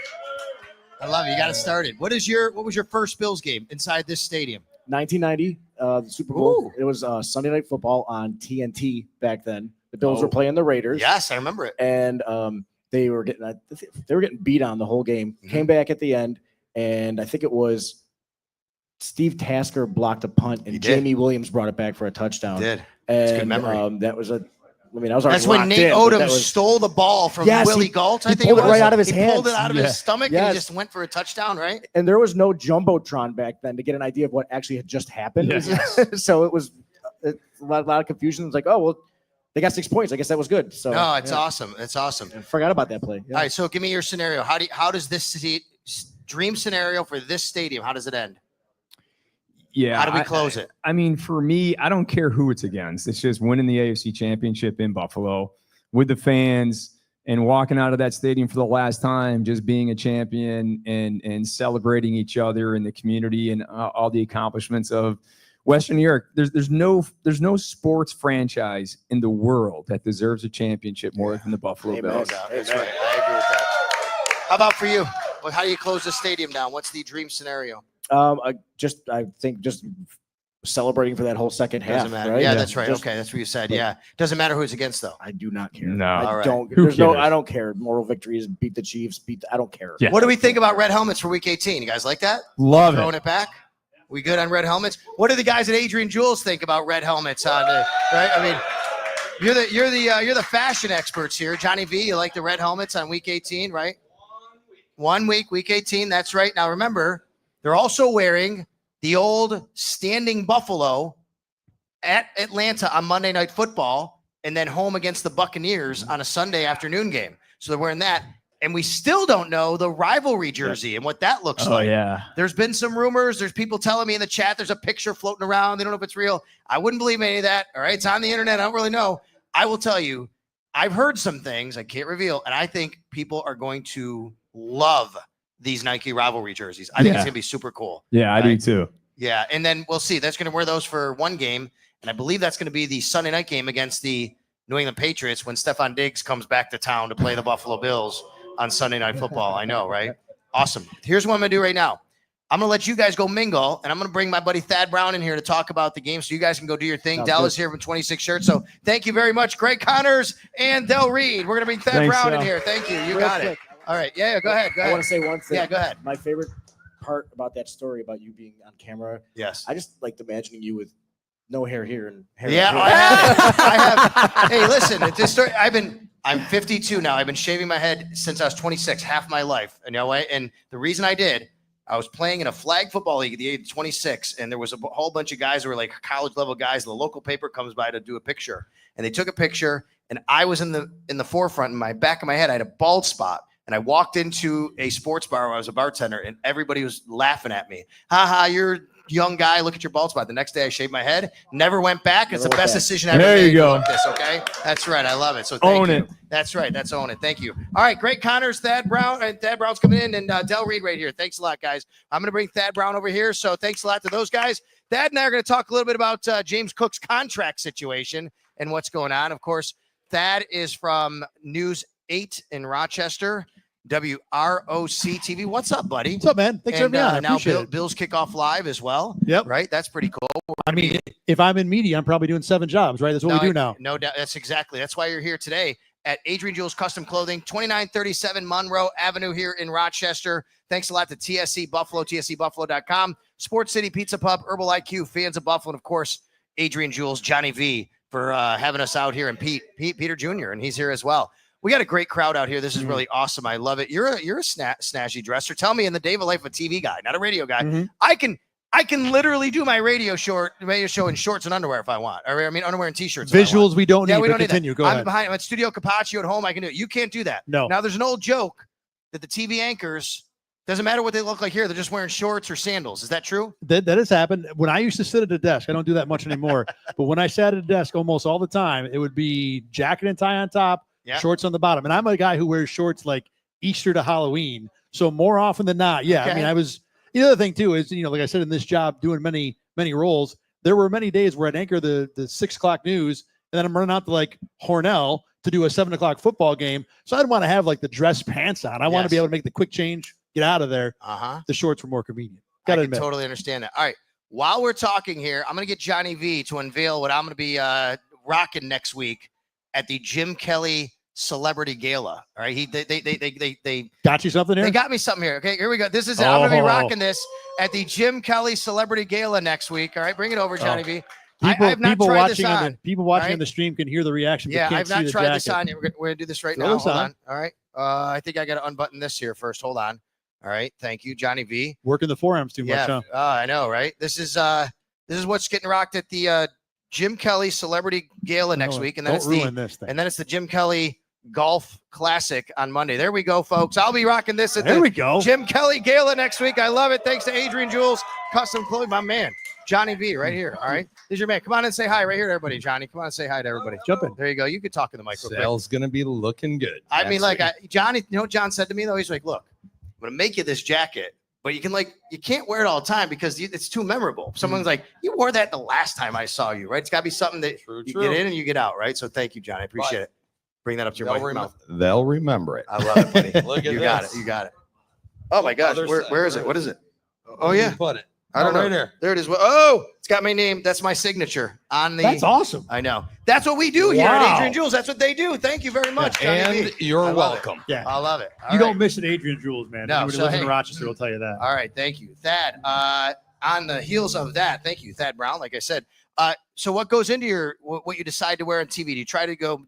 I love it. You got it started. What was your first Bills game inside this stadium? 1990, the Super Bowl. Ooh. It was Sunday Night Football on TNT back then. The Bills were playing the Raiders. Yes, I remember it. And they were getting beat on the whole game. Mm-hmm. Came back at the end, and I think it was Steve Tasker blocked a punt, and Jamie Williams brought it back for a touchdown. He did. And that's good memory. That was I was already That's when Nate Odom stole the ball from Willie Gault. I think pulled it right out of his hands. Pulled it out of his stomach, and he just went for a touchdown, right? And there was no jumbotron back then to get an idea of what actually had just happened. Yes. So it was a lot of confusion. It's like, oh well. They got 6 points. I guess that was good. So no, it's awesome. It's awesome. I forgot about that play. Yeah. All right, so give me your scenario. How does this dream scenario for this stadium? How does it end? Yeah. How do we close it? I mean, for me, I don't care who it's against. It's just winning the AFC Championship in Buffalo with the fans and walking out of that stadium for the last time, just being a champion and celebrating each other in the community and all the accomplishments of Western New York. There's no sports franchise in the world that deserves a championship more than the Buffalo Bills. That's right. I agree with that. How about for you? How do you close the stadium down? What's the dream scenario? I think celebrating for that whole second half. Doesn't matter. Right? Yeah, that's right. Okay, that's what you said. Yeah, doesn't matter who's against though. I do not care. No, I don't. I don't care. Moral victories, beat the Chiefs. I don't care. Yeah. What do we think about red helmets for Week 18? You guys like that? Love Throwing it back. We good on red helmets? What do the guys at Adrian Jules think about red helmets on the right? I mean, you're the fashion experts here. Johnny V, you like the red helmets on Week 18, right? 1 week, Week 18. That's right. Now remember, they're also wearing the old standing buffalo at Atlanta on Monday Night Football. and then home against the Buccaneers on a Sunday afternoon game. So they're wearing that. And we still don't know the rivalry jersey and what that looks like. yeah. There's been some rumors. There's people telling me in the chat there's a picture floating around. They don't know if it's real. I wouldn't believe any of that. All right. It's on the internet. I don't really know. I will tell you, I've heard some things I can't reveal. And I think people are going to love these Nike rivalry jerseys. I think it's going to be super cool. Yeah, I do too. Yeah. And then we'll see. That's going to wear those for one game. And I believe that's going to be the Sunday night game against the New England Patriots when Stephon Diggs comes back to town to play the Buffalo Bills on Sunday Night Football. I know, right? Awesome. Here's what I'm going to do right now. I'm going to let you guys go mingle, and I'm going to bring my buddy Thad Brown in here to talk about the game so you guys can go do your thing. Sounds Dell good. is here from 26 Shirts, so thank you very much. Greg Connors and Del Reid. We're going to bring Thad Brown in here. Thank you. You Real got quick, it. All right. Yeah, go ahead. Go I ahead. want to say one thing. Yeah, go ahead. My favorite part about that story about you being on camera, Yes. I just liked imagining you with no hair here and hair Yeah, here. I have. Hey, listen, at this story, I'm 52 now. I've been shaving my head since I was 26, half my life. You know, and the reason I did, I was playing in a flag football league at the age of 26, and there was a whole bunch of guys who were like college level guys. The local paper comes by to do a picture, and they took a picture, and I was in the forefront. In my back of my head, I had a bald spot. And I walked into a sports bar where I was a bartender, and everybody was laughing at me. Ha ha, you're a young guy. Look at your bald spot. The next day I shaved my head. Never went back. It's the best decision I ever made. There you go. Like this, okay? That's right. I love it. So thank Own you. it. That's right. That's own it. Thank you. All right. Greg Connors, Thad Brown. And Thad Brown's coming in, and Del Reid right here. Thanks a lot, guys. I'm going to bring Thad Brown over here. So thanks a lot to those guys. Thad and I are going to talk a little bit about James Cook's contract situation and what's going on. Of course, Thad is from News 8 in Rochester. WROC TV. What's up, buddy? What's up, man? Thanks for having me on. I Now appreciate it. Bills kick off live as well. Yep. Right. That's pretty cool. I mean, if I'm in media, I'm probably doing 7 jobs, right? That's what we do now. No doubt. That's why you're here today at Adrian Jules Custom Clothing, 2937 Monroe Avenue here in Rochester. Thanks a lot to TSC Buffalo, tscbuffalo.com, Sports City Pizza Pub, Herbal IQ, Fans of Buffalo, and of course, Adrian Jules, Johnny V for having us out here, and Peter Jr., and he's here as well. We got a great crowd out here. This is really awesome. I love it. You're a snazzy dresser. Tell me, in the day of a life of a TV guy, not a radio guy, I can literally do my radio show in shorts and underwear if I want. Or I mean, underwear and t-shirts. Visuals we don't need. We but don't need continue. that. Go ahead. I'm at Studio Capaccio at home. I can do it. You can't do that. No. Now there's an old joke that the TV anchors, doesn't matter what they look like here, they're just wearing shorts or sandals. Is that true? That has happened. When I used to sit at a desk, I don't do that much anymore. But when I sat at a desk almost all the time, it would be jacket and tie on top, shorts on the bottom. And I'm a guy who wears shorts like Easter to Halloween. So more often than not, I mean, I was, the other thing too is, like I said, in this job, doing many roles, there were many days where I'd anchor the 6 o'clock news, and then I'm running out to like Hornell to do a 7 o'clock football game. So I'd want to have like the dress pants on. I want to be able to make the quick change, get out of there. The shorts were more convenient. I can totally understand that. All right. While we're talking here, I'm going to get Johnny V to unveil what I'm going to be rocking next week at the Jim Kelly Celebrity Gala. All right. They got you something here? They got me something here. Okay, here we go. This is it. I'm going to be rocking this at the Jim Kelly Celebrity Gala next week. All right. Bring it over, Johnny V. People watching on the stream can hear the reaction. Yeah, But I've not tried this on yet. We're going to do this right now. Hold on. All right. I think I got to unbutton this here first. Hold on. All right. Thank you, Johnny V. Working the forearms too much, huh? I know, right? This is what's getting rocked at the Jim Kelly Celebrity Gala next week, and then it's the Jim Kelly Golf Classic on Monday. There we go, folks. I'll be rocking this at the Jim Kelly Gala next week. I love it. Thanks to Adrian Jules Custom Clothing, my man, Johnny V, right here. All right, this is your man. Come on and say hi right here to everybody, Johnny. Come on and say hi to everybody. Jump in. There you go. You could talk in the mic. Sales gonna be looking good. I mean, like Johnny. You know what John said to me though? He's like, "Look, I'm gonna make you this jacket, but you can't wear it all the time because it's too memorable." Someone's like, "You wore that the last time I saw you, right?" It's got to be something that you get in and you get out, right? So thank you, Johnny. I appreciate it. Bring that up to your mouth. They'll remember it. I love it, buddy. Look at you got it. You got it. Oh my gosh, where is it? What is it? Oh yeah, put it. I don't know. Right here. There it is. Oh, it's got my name. That's my signature on the. That's awesome. I know. That's what we do here at Adrian Jules. That's what they do. Thank you very much, Johnny V. You're welcome. Yeah, I love it. You don't miss an Adrian Jules, man. No, Anybody lives in Rochester will tell you that. All right, thank you, Thad. On the heels of that, thank you, Thad Brown. Like I said, so what goes into what you decide to wear on TV? Do you try to go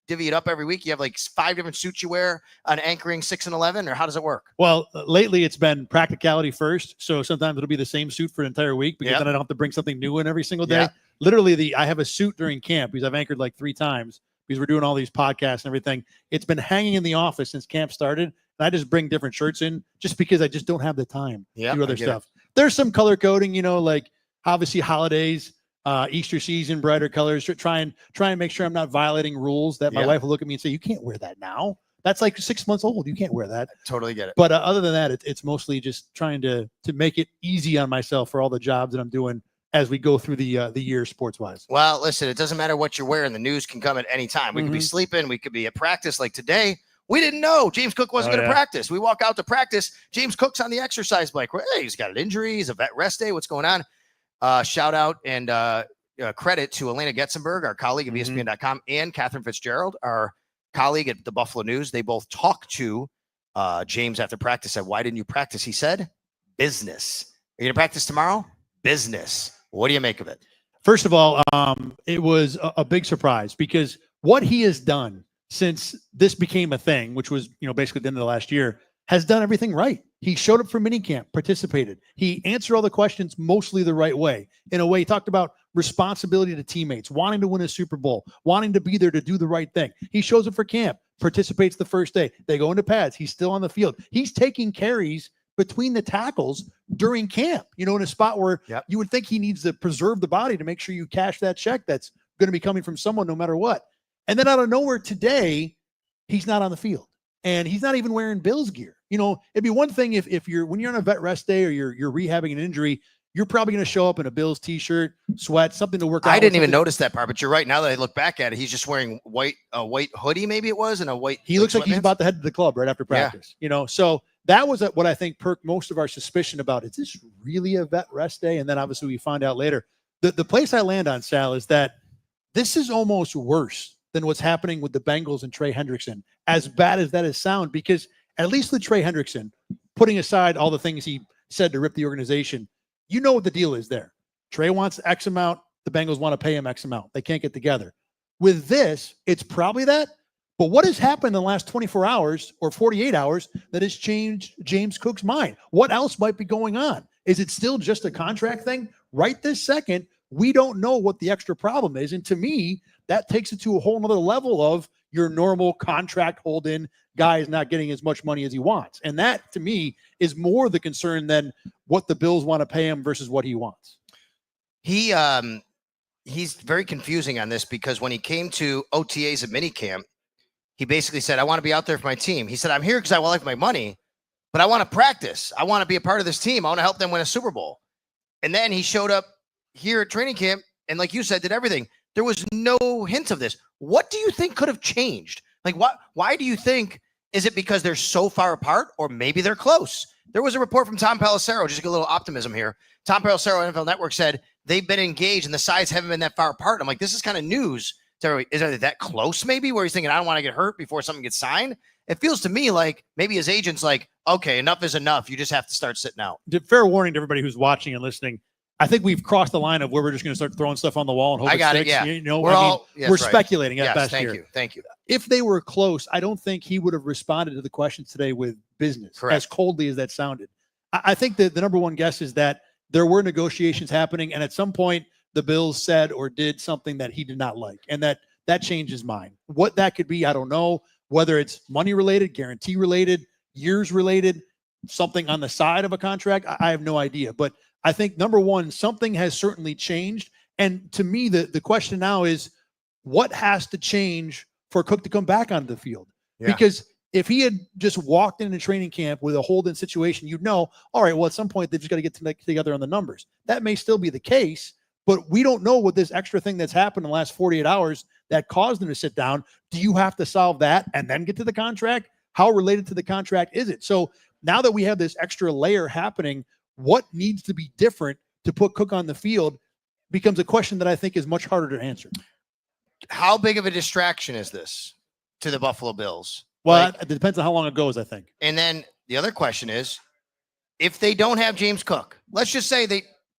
divvy it up every week? You have like 5 different suits you wear on anchoring 6 and 11, or how does it work? Well, lately it's been practicality first. So sometimes it'll be the same suit for an entire week because then I don't have to bring something new in every single day. literally I have a suit during camp because I've anchored like 3 times because we're doing all these podcasts and everything. It's been hanging in the office since camp started. And I just bring different shirts in just because I just don't have the time to do other stuff. There's some color coding, like obviously holidays, Easter season, brighter colors. Try and make sure I'm not violating rules that my wife will look at me and say, you can't wear that now. That's like 6 months old. You can't wear that. Totally get it. But other than that, it's mostly just trying to make it easy on myself for all the jobs that I'm doing as we go through the year sports wise. Well, listen, it doesn't matter what you're wearing. The news can come at any time. We could be sleeping. We could be at practice like today. We didn't know James Cook wasn't going to practice. We walk out to practice. James Cook's on the exercise bike. Hey, he's got an injury. He's a vet rest day. What's going on? Shout out and credit to Elena Getzenberg, our colleague at ESPN.com, and Catherine Fitzgerald, our colleague at the Buffalo News. They both talked to James after practice. Said, why didn't you practice? He said, business. Are you going to practice tomorrow? Business. What do you make of it? First of all, it was a big surprise because what he has done since this became a thing, which was, basically the end of the last year, has done everything right. He showed up for minicamp, participated. He answered all the questions mostly the right way. In a way, he talked about responsibility to teammates, wanting to win a Super Bowl, wanting to be there to do the right thing. He shows up for camp, participates the first day. They go into pads. He's still on the field. He's taking carries between the tackles during camp, in a spot where you would think he needs to preserve the body to make sure you cash that check that's going to be coming from someone no matter what. And then out of nowhere today, he's not on the field. And he's not even wearing Bills gear. It'd be one thing if when you're on a vet rest day or you're rehabbing an injury, you're probably going to show up in a Bills t-shirt, sweat, something to work out. I didn't even notice that part, but you're right. Now that I look back at it, he's just wearing a white hoodie, maybe it was, and a white. He looks like he's about to head to the club right after practice. So that was what I think perked most of our suspicion about. Is this really a vet rest day? And then obviously we find out later. The place I land on, Sal, is that this is almost worse than what's happening with the Bengals and Trey Hendrickson, as bad as that is sound, because at least with Trey Hendrickson, putting aside all the things he said to rip the organization, what the deal is there. Trey wants X amount. The Bengals want to pay him X amount. They can't get together. With this, it's probably that. But what has happened in the last 24 hours or 48 hours that has changed James Cook's mind? What else might be going on? Is it still just a contract thing? Right this second, we don't know what the extra problem is. And to me, that takes it to a whole nother level of your normal contract hold-in guy is not getting as much money as he wants. And that, to me, is more the concern than what the Bills want to pay him versus what he wants. He's very confusing on this because when he came to OTAs at minicamp, he basically said, I want to be out there for my team. He said, I'm here because I like my money, but I want to practice. I want to be a part of this team. I want to help them win a Super Bowl. And then he showed up here at training camp and, like you said, did everything. There was no hint of this. What do you think could have changed? Like, why do you think? Is it because they're so far apart, or maybe they're close? There was a report from Tom Pelissero, just a little optimism here. Tom Pelissero, NFL Network, said they've been engaged and the sides haven't been that far apart. I'm like, this is kind of news to everybody. Is it that close maybe where he's thinking, I don't want to get hurt before something gets signed? It feels to me like maybe his agent's like, okay, enough is enough. You just have to start sitting out. Fair warning to everybody who's watching and listening. I think we've crossed the line of where we're just going to start throwing stuff on the wall and hope I got it sticks. it, yeah. We're right. speculating at best thank here. you. Thank you. If they were close, I don't think he would have responded to the questions today with business, Correct. as coldly as that sounded. I think that the number one guess is that there were negotiations happening, and at some point the Bills said or did something that he did not like, and that changed his mind. What that could be, I don't know. Whether it's money related, guarantee related, years related, something on the side of a contract, I have no idea. But I think, number one, something has certainly changed. And to me, the question now is, what has to change for Cook to come back onto the field? Yeah. Because if he had just walked into training camp with a hold-in situation, you'd know, all right, well, at some point, they've just got to get together on the numbers. That may still be the case, but we don't know what this extra thing that's happened in the last 48 hours that caused him to sit down. Do you have to solve that and then get to the contract? How related to the contract is it? So now that we have this extra layer happening, what needs to be different to put Cook on the field becomes a question that I think is much harder to answer. How big of a distraction is this to the Buffalo Bills? Well, it depends on how long it goes, I think. And then the other question is, if they don't have James Cook, let's just say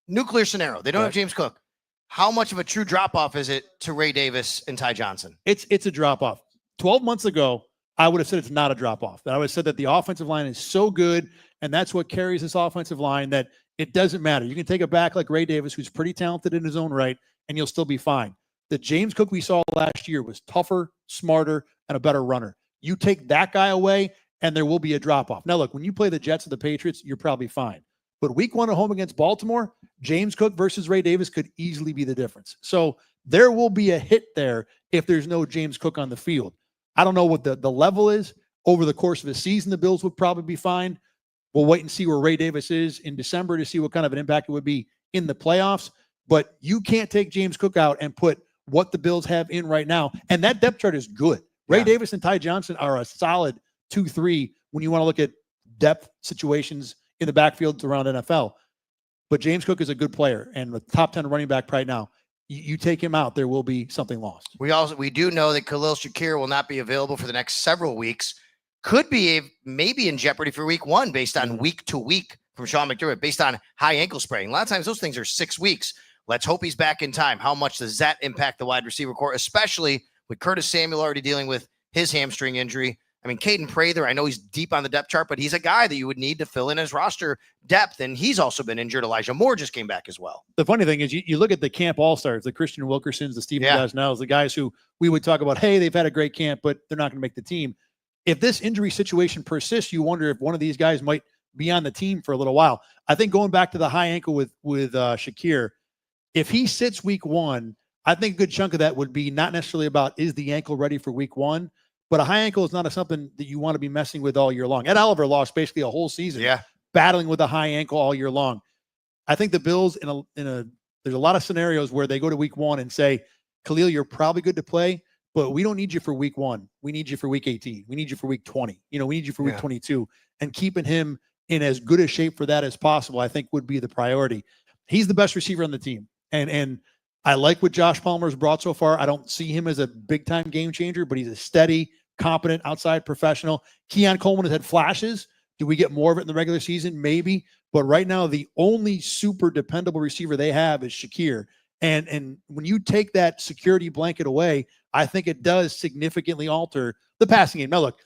nuclear scenario, they don't have James Cook. How much of a true drop-off is it to Ray Davis and Ty Johnson? It's a drop-off. 12 months ago, I would have said it's not a drop-off. I would have said that the offensive line is so good, and that's what carries this offensive line, that It doesn't matter. You can take a back like Ray Davis, who's pretty talented in his own right, and you'll still be fine. The James Cook we saw last year was tougher, smarter, and a better runner. You take that guy away, and there will be a drop-off. Now, look, when you play the Jets or the Patriots, you're probably fine. But week 1 at home against Baltimore, James Cook versus Ray Davis could easily be the difference. So there will be a hit there if there's no James Cook on the field. I don't know what the level is. Over the course of a season, the Bills would probably be fine. We'll wait and see where Ray Davis is in December to see what kind of an impact it would be in the playoffs. But you can't take James Cook out and put what the Bills have in right now. And that depth chart is good. Ray Davis and Ty Johnson are a solid 2-3 when you want to look at depth situations in the backfield around NFL. But James Cook is a good player and the top 10 running back right now. You take him out, there will be something lost. We do know that Khalil Shakir will not be available for the next several weeks. Could be maybe in jeopardy for week 1 based on week to week from Sean McDermott, based on high ankle sprain. A lot of times those things are 6 weeks. Let's hope he's back in time. How much does that impact the wide receiver core, especially with Curtis Samuel already dealing with his hamstring injury? I mean, Caden Prather, I know he's deep on the depth chart, but he's a guy that you would need to fill in his roster depth, and he's also been injured. Elijah Moore just came back as well. The funny thing is you look at the camp all-stars, the Christian Wilkersons, the Steven Gosnells, the guys who we would talk about, hey, they've had a great camp, but they're not going to make the team. If this injury situation persists, you wonder if one of these guys might be on the team for a little while. I think going back to the high ankle with Shakir, if he sits week 1, I think a good chunk of that would be not necessarily about is the ankle ready for week 1, but a high ankle is not something that you want to be messing with all year long. Ed Oliver lost basically a whole season battling with a high ankle all year long. I think the Bills there's a lot of scenarios where they go to week 1 and say, Khalil, you're probably good to play, but we don't need you for week 1. We need you for week 18. We need you for week 20. We need you for week 22. And keeping him in as good a shape for that as possible, I think would be the priority. He's the best receiver on the team. And I like what Josh Palmer's brought so far. I don't see him as a big-time game changer, but he's a steady, competent, outside professional. Keon Coleman has had flashes. Do we get more of it in the regular season? Maybe. But right now, the only super dependable receiver they have is Shakir. And when you take that security blanket away, I think it does significantly alter the passing game. Now, look,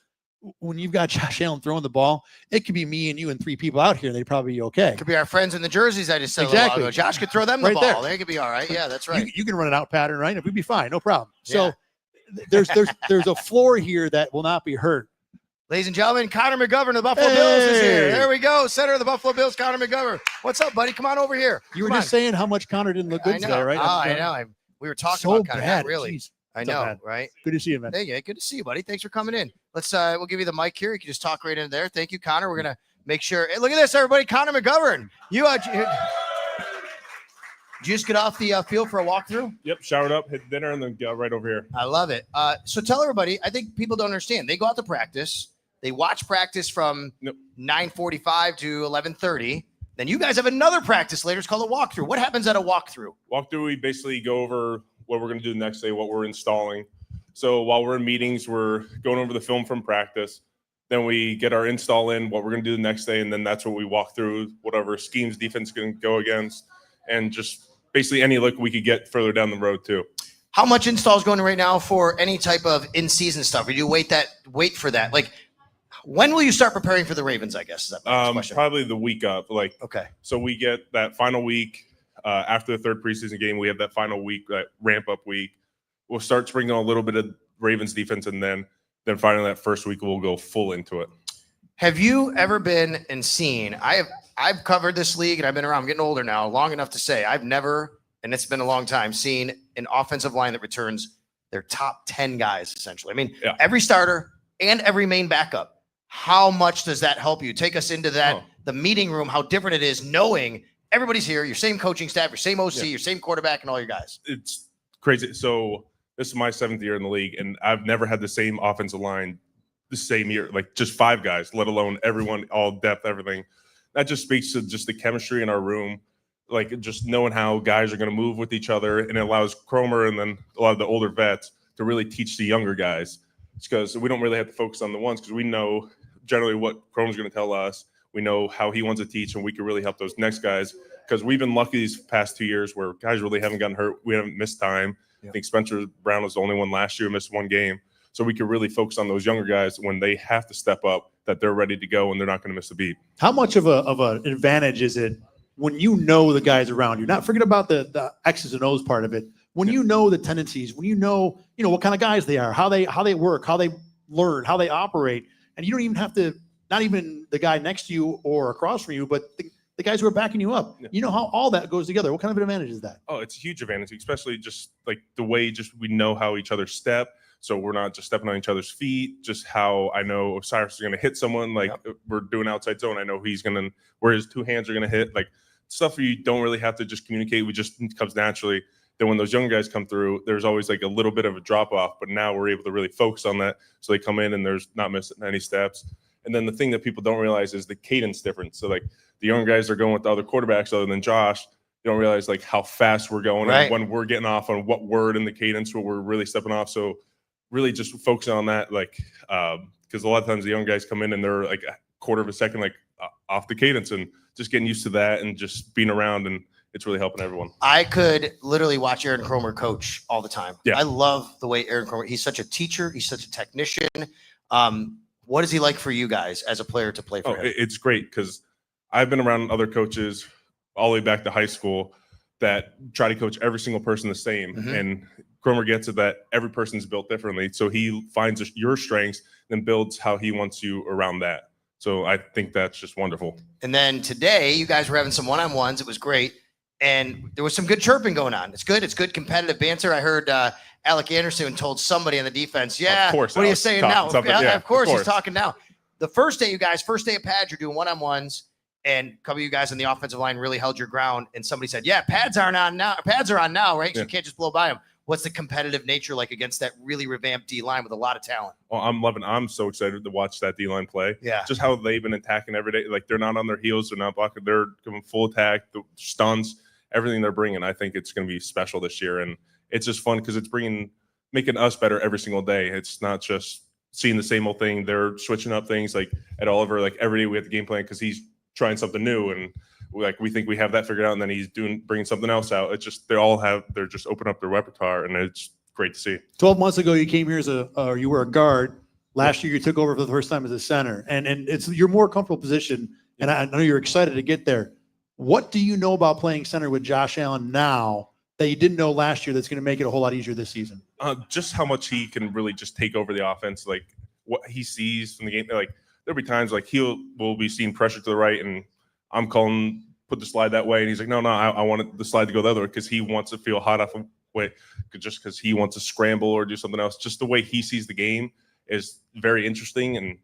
when you've got Josh Allen throwing the ball, it could be me and you and 3 people out here, and they'd probably be okay. It could be our friends in the jerseys I just said. Exactly. Josh could throw them the ball. They could be all right. Yeah, that's right. You can run an out pattern, right? And we'd be fine. No problem. So there's a floor here that will not be hurt. Ladies and gentlemen, Conor McGovern of the Buffalo Bills is here. There we go. Center of the Buffalo Bills, Conor McGovern. What's up, buddy? Come on over here. You were just saying how much Conor didn't look good today, right? I know. We were talking about Conor. Not really. Jeez. I know, right? Good to see you, man. Hey, good to see you, buddy. Thanks for coming in. We'll give you the mic here. You can just talk right in there. Thank you, Conor. We're gonna make sure. Hey, look at this, everybody. Conor McGovern. Did you just get off the field for a walkthrough? Yep, showered up, hit dinner, and then go right over here. I love it. So tell everybody. I think people don't understand. They go out to practice. They watch practice from 9:45 to 11:30. Then you guys have another practice later. It's called a walkthrough. What happens at a walkthrough? Walkthrough, we basically go over what we're going to do the next day, what we're installing. So while we're in meetings, we're going over the film from practice. Then we get our install in, what we're going to do the next day, and then that's what we walk through, whatever schemes defense can go against, and just basically any look we could get further down the road too. How much install is going right now for any type of in-season stuff? Or do you wait for that? Like, when will you start preparing for the Ravens, I guess? Is that the question? Probably the week up. Okay. So we get that final week after the third preseason game. We have that final week, that ramp-up week. We'll start sprinkling a little bit of Ravens defense, and then finally that first week we'll go full into it. Have you ever been and seen? I've covered this league, and I've been around. I'm getting older now, long enough to say I've never, and it's been a long time, seen an offensive line that returns their top 10 guys, essentially. I mean, every starter and every main backup. How much does that help you? Take us into that, the meeting room, how different it is knowing everybody's here, your same coaching staff, your same OC, your same quarterback, and all your guys. It's crazy. So this is my 7th year in the league, and I've never had the same offensive line the same year, like just 5 guys, let alone everyone, all depth, everything. That just speaks to just the chemistry in our room, like just knowing how guys are going to move with each other, and it allows Cromer and then a lot of the older vets to really teach the younger guys. It's because we don't really have to focus on the ones, because we know generally what Cromer's going to tell us. We know how he wants to teach, and we can really help those next guys, because we've been lucky these past 2 years where guys really haven't gotten hurt. We haven't missed time. I think Spencer Brown was the only one last year who missed 1 game. So we can really focus on those younger guys when they have to step up, that they're ready to go and they're not going to miss a beat. How much of an advantage is it when you know the guys around you, not forget about the X's and O's part of it. When you know the tendencies, when you know what kind of guys they are, how they work, how they learn, how they operate, and you don't even have to, not even the guy next to you or across from you, but the guys who are backing you up. Yeah. You know how all that goes together. What kind of an advantage is that? Oh, it's a huge advantage, especially just like the way we know how each other step. So we're not just stepping on each other's feet, just how I know Osiris is going to hit someone. Like we're doing outside zone. I know where his two hands are going to hit. Like stuff you don't really have to just communicate. It comes naturally. Then when those young guys come through, there's always like a little bit of a drop off, but now we're able to really focus on that. So they come in and there's not missing any steps. And then the thing that people don't realize is the cadence difference. So like the young guys are going with the other quarterbacks other than Josh. You don't realize like how fast we're going and when we're getting off on what word in the cadence, where we're really stepping off. So really just focusing on that, like, because a lot of times the young guys come in and they're like a quarter of a second, like off the cadence, and just getting used to that and just being around, and it's really helping everyone. I could literally watch Aaron Cromer coach all the time. Yeah. I love the way Aaron Cromer, he's such a teacher. He's such a technician. What is he like for you guys as a player to play for him? It's great because I've been around other coaches all the way back to high school that try to coach every single person the same. Mm-hmm. And Cromer gets it that every person's built differently. So he finds your strengths and builds how he wants you around that. So I think that's just wonderful. And then today you guys were having some one-on-ones. It was great. And there was some good chirping going on. It's good. It's good competitive banter. I heard Alec Anderson told somebody on the defense, of course, what are you saying now? Of course, he's talking. talking now. The first day, first day of pads, you're doing one-on-ones, and a couple of you guys on the offensive line really held your ground. And somebody said, pads are on now, right? So you can't just blow by them. What's the competitive nature like against that really revamped D-line with a lot of talent? Well, I'm so excited to watch that D-line play. Yeah. Just how they've been attacking every day. Like, they're not on their heels. They're not blocking. They're going full attack, the stunts, everything they're bringing. I think it's going to be special this year. And it's just fun because it's making us better every single day. It's not just seeing the same old thing. They're switching up things. Like at Oliver, like every day we have the game plan because he's trying something new, and we think we have that figured out, and then he's bringing something else out. It's just they're just open up their repertoire, and it's great to see. 12 months ago, you came here you were a guard. Last year, you took over for the first time as a center, and it's your more comfortable position. And I know you're excited to get there. What do you know about playing center with Josh Allen now that you didn't know last year that's going to make it a whole lot easier this season? Just how much he can really just take over the offense, like what he sees from the game. Like there'll be times like we'll be seeing pressure to the right, and I'm calling put the slide that way, and he's like, no, I want the slide to go the other way because he wants to feel hot off the way, just because he wants to scramble or do something else. Just the way he sees the game is very interesting, and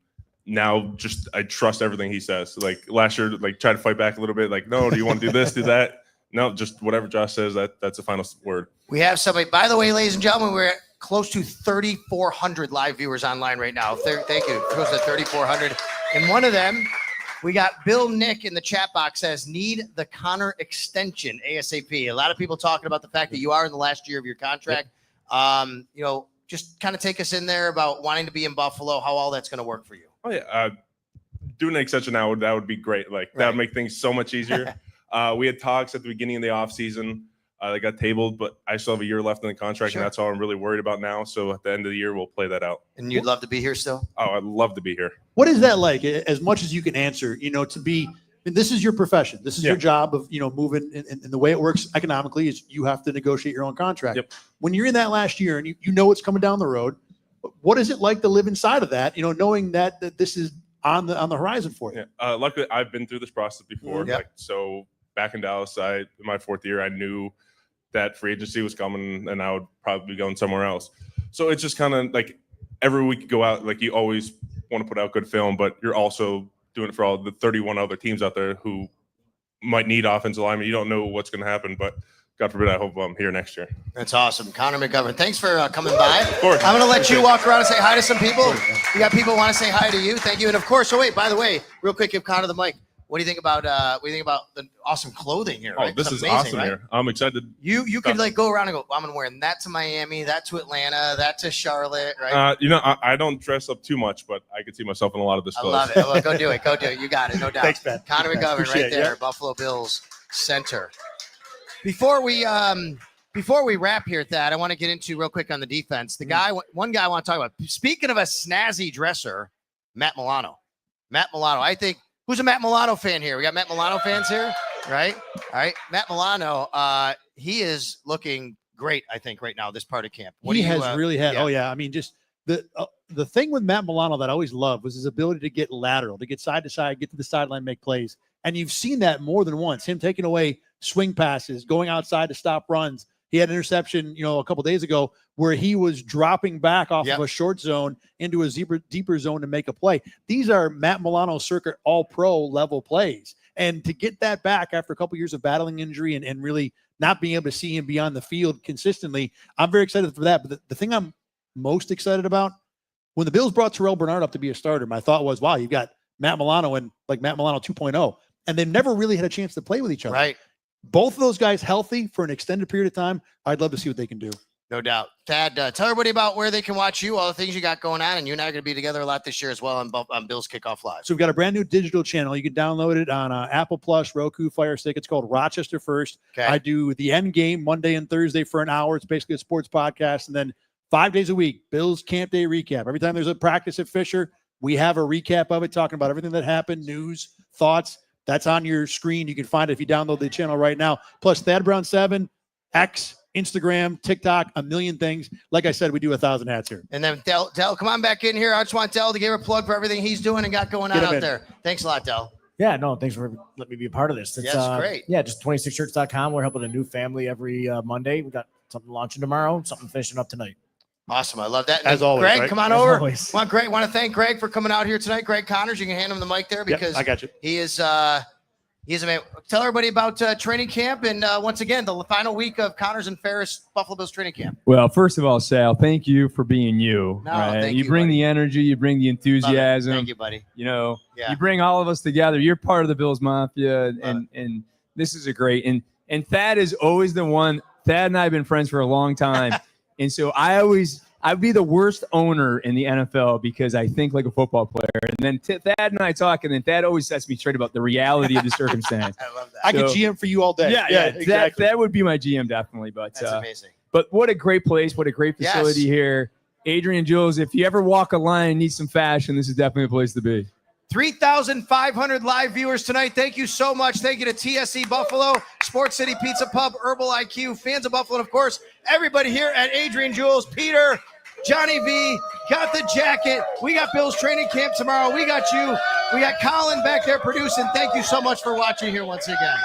now just I trust everything he says. So like last year, like try to fight back a little bit, like, no, do you want to do this, do that? No, just whatever Josh says, that's the final word. We have somebody, by the way, ladies and gentlemen, we're close to 3,400 live viewers online right now. Thank you. Close to 3,400. And one of them, we got Bill Nick in the chat box says, need the Conor extension ASAP. A lot of people talking about the fact that you are in the last year of your contract. Just kind of take us in there about wanting to be in Buffalo, how all that's going to work for you. Oh, yeah. Doing an extension now, that would be great. Like that would make things so much easier. We had talks at the beginning of the offseason. They got tabled, but I still have a year left in the contract, and that's all I'm really worried about now. So at the end of the year, we'll play that out. And you'd love to be here still? Oh, I'd love to be here. What is that like? As much as you can answer, to be – this is your profession. This is your job of, moving. And the way it works economically is you have to negotiate your own contract. Yep. When you're in that last year and you know what's coming down the road, what is it like to live inside of that, knowing that this is on the horizon for you? Yeah. Luckily, I've been through this process before. Yep. So back in Dallas, in my fourth year, I knew that free agency was coming and I would probably be going somewhere else. So it's just kind of like every week you go out, like you always want to put out good film, but you're also doing it for all the 31 other teams out there who might need offensive linemen. You don't know what's going to happen, but God forbid, I hope I'm here next year. That's awesome. Conor McGovern, thanks for coming by. Of course. I'm going to let you walk around and say hi to some people. You got people who want to say hi to you. Thank you. And of course, by the way, real quick, give Conor the mic. What do you think about the awesome clothing here? Right? This is amazing, awesome, right? Here. I'm excited. You could like go around and go, I'm gonna wear that to Miami, that to Atlanta, that to Charlotte, right? I don't dress up too much, but I could see myself in a lot of this clothes. I love it. Well, go do it. You got it, no doubt. Thanks, Ben. Conor McGovern right there, Buffalo Bills center. Before we wrap here, Thad, I want to get into real quick on the defense. One guy I want to talk about. Speaking of a snazzy dresser, Matt Milano. I think. Who's a Matt Milano fan here? We got Matt Milano fans here? Right. All right. Matt Milano, he is looking great, I think, right now, this part of camp. He has really had, I mean, just the thing with Matt Milano that I always loved was his ability to get lateral, to get side to side, get to the sideline, make plays. And you've seen that more than once, him taking away swing passes, going outside to stop runs. He had an interception, a couple days ago where he was dropping back off of a short zone into a deeper zone to make a play. These are Matt Milano circuit all-pro level plays. And to get that back after a couple years of battling injury and really not being able to see him beyond the field consistently, I'm very excited for that. But the thing I'm most excited about, when the Bills brought Terrell Bernard up to be a starter, my thought was, wow, you've got Matt Milano and like Matt Milano 2.0, and they've never really had a chance to play with each other. Right. Both of those guys healthy for an extended period of time. I'd love to see what they can do. No doubt. Thad, tell everybody about where they can watch you, all the things you got going on, and you and I are going to be together a lot this year as well on Bills Kickoff Live. So we've got a brand new digital channel. You can download it on Apple Plus, Roku, Fire Stick. It's called Rochester First. Okay. I do the end game Monday and Thursday for an hour. It's basically a sports podcast. And then 5 days a week, Bills Camp Day recap. Every time there's a practice at Fisher, we have a recap of it, talking about everything that happened, news, thoughts. That's on your screen. You can find it if you download the channel right now. Plus Thad Brown 7, X, Instagram, TikTok, a million things. Like I said, we do 1,000 hats here. And then Del, come on back in here. I just want Del to give a plug for everything he's doing and got going on out there. Thanks a lot, Del. Yeah, no, thanks for letting me be a part of this. It's great. Yeah, just 26shirts.com. We're helping a new family every Monday. We got something launching tomorrow, something finishing up tonight. Awesome. I love that. As always, Greg, right? come on As over. always. Want to thank Greg for coming out here tonight. Greg Connors, you can hand him the mic there because I got you. He is he's a man. Tell everybody about training camp and once again the final week of Connors and Ferris Buffalo Bills training camp. Well, first of all, Sal, thank you for being you. No, right? thank You you, bring buddy. the energy, you bring the enthusiasm. Thank you, buddy. You Yeah. bring all of us together. You're part of the Bills Mafia, and this is a great. And Thad is always the one. Thad and I have been friends for a long time, and so I'd be the worst owner in the NFL because I think like a football player. And then Thad and I talk, and then Thad always sets me straight about the reality of the circumstance. I love that. I could GM for you all day. Yeah, exactly. That would be my GM definitely. But That's amazing. But what a great place, what a great facility here. Adrian Jules, if you ever walk a line and need some fashion, this is definitely a place to be. 3,500 live viewers tonight. Thank you so much. Thank you to TSC Buffalo, Sports City Pizza Pub, Herbal IQ, fans of Buffalo, and of course, everybody here at Adrian Jules, Peter, Johnny V, got the jacket. We got Bills training camp tomorrow. We got you. We got Colin back there producing. Thank you so much for watching here once again.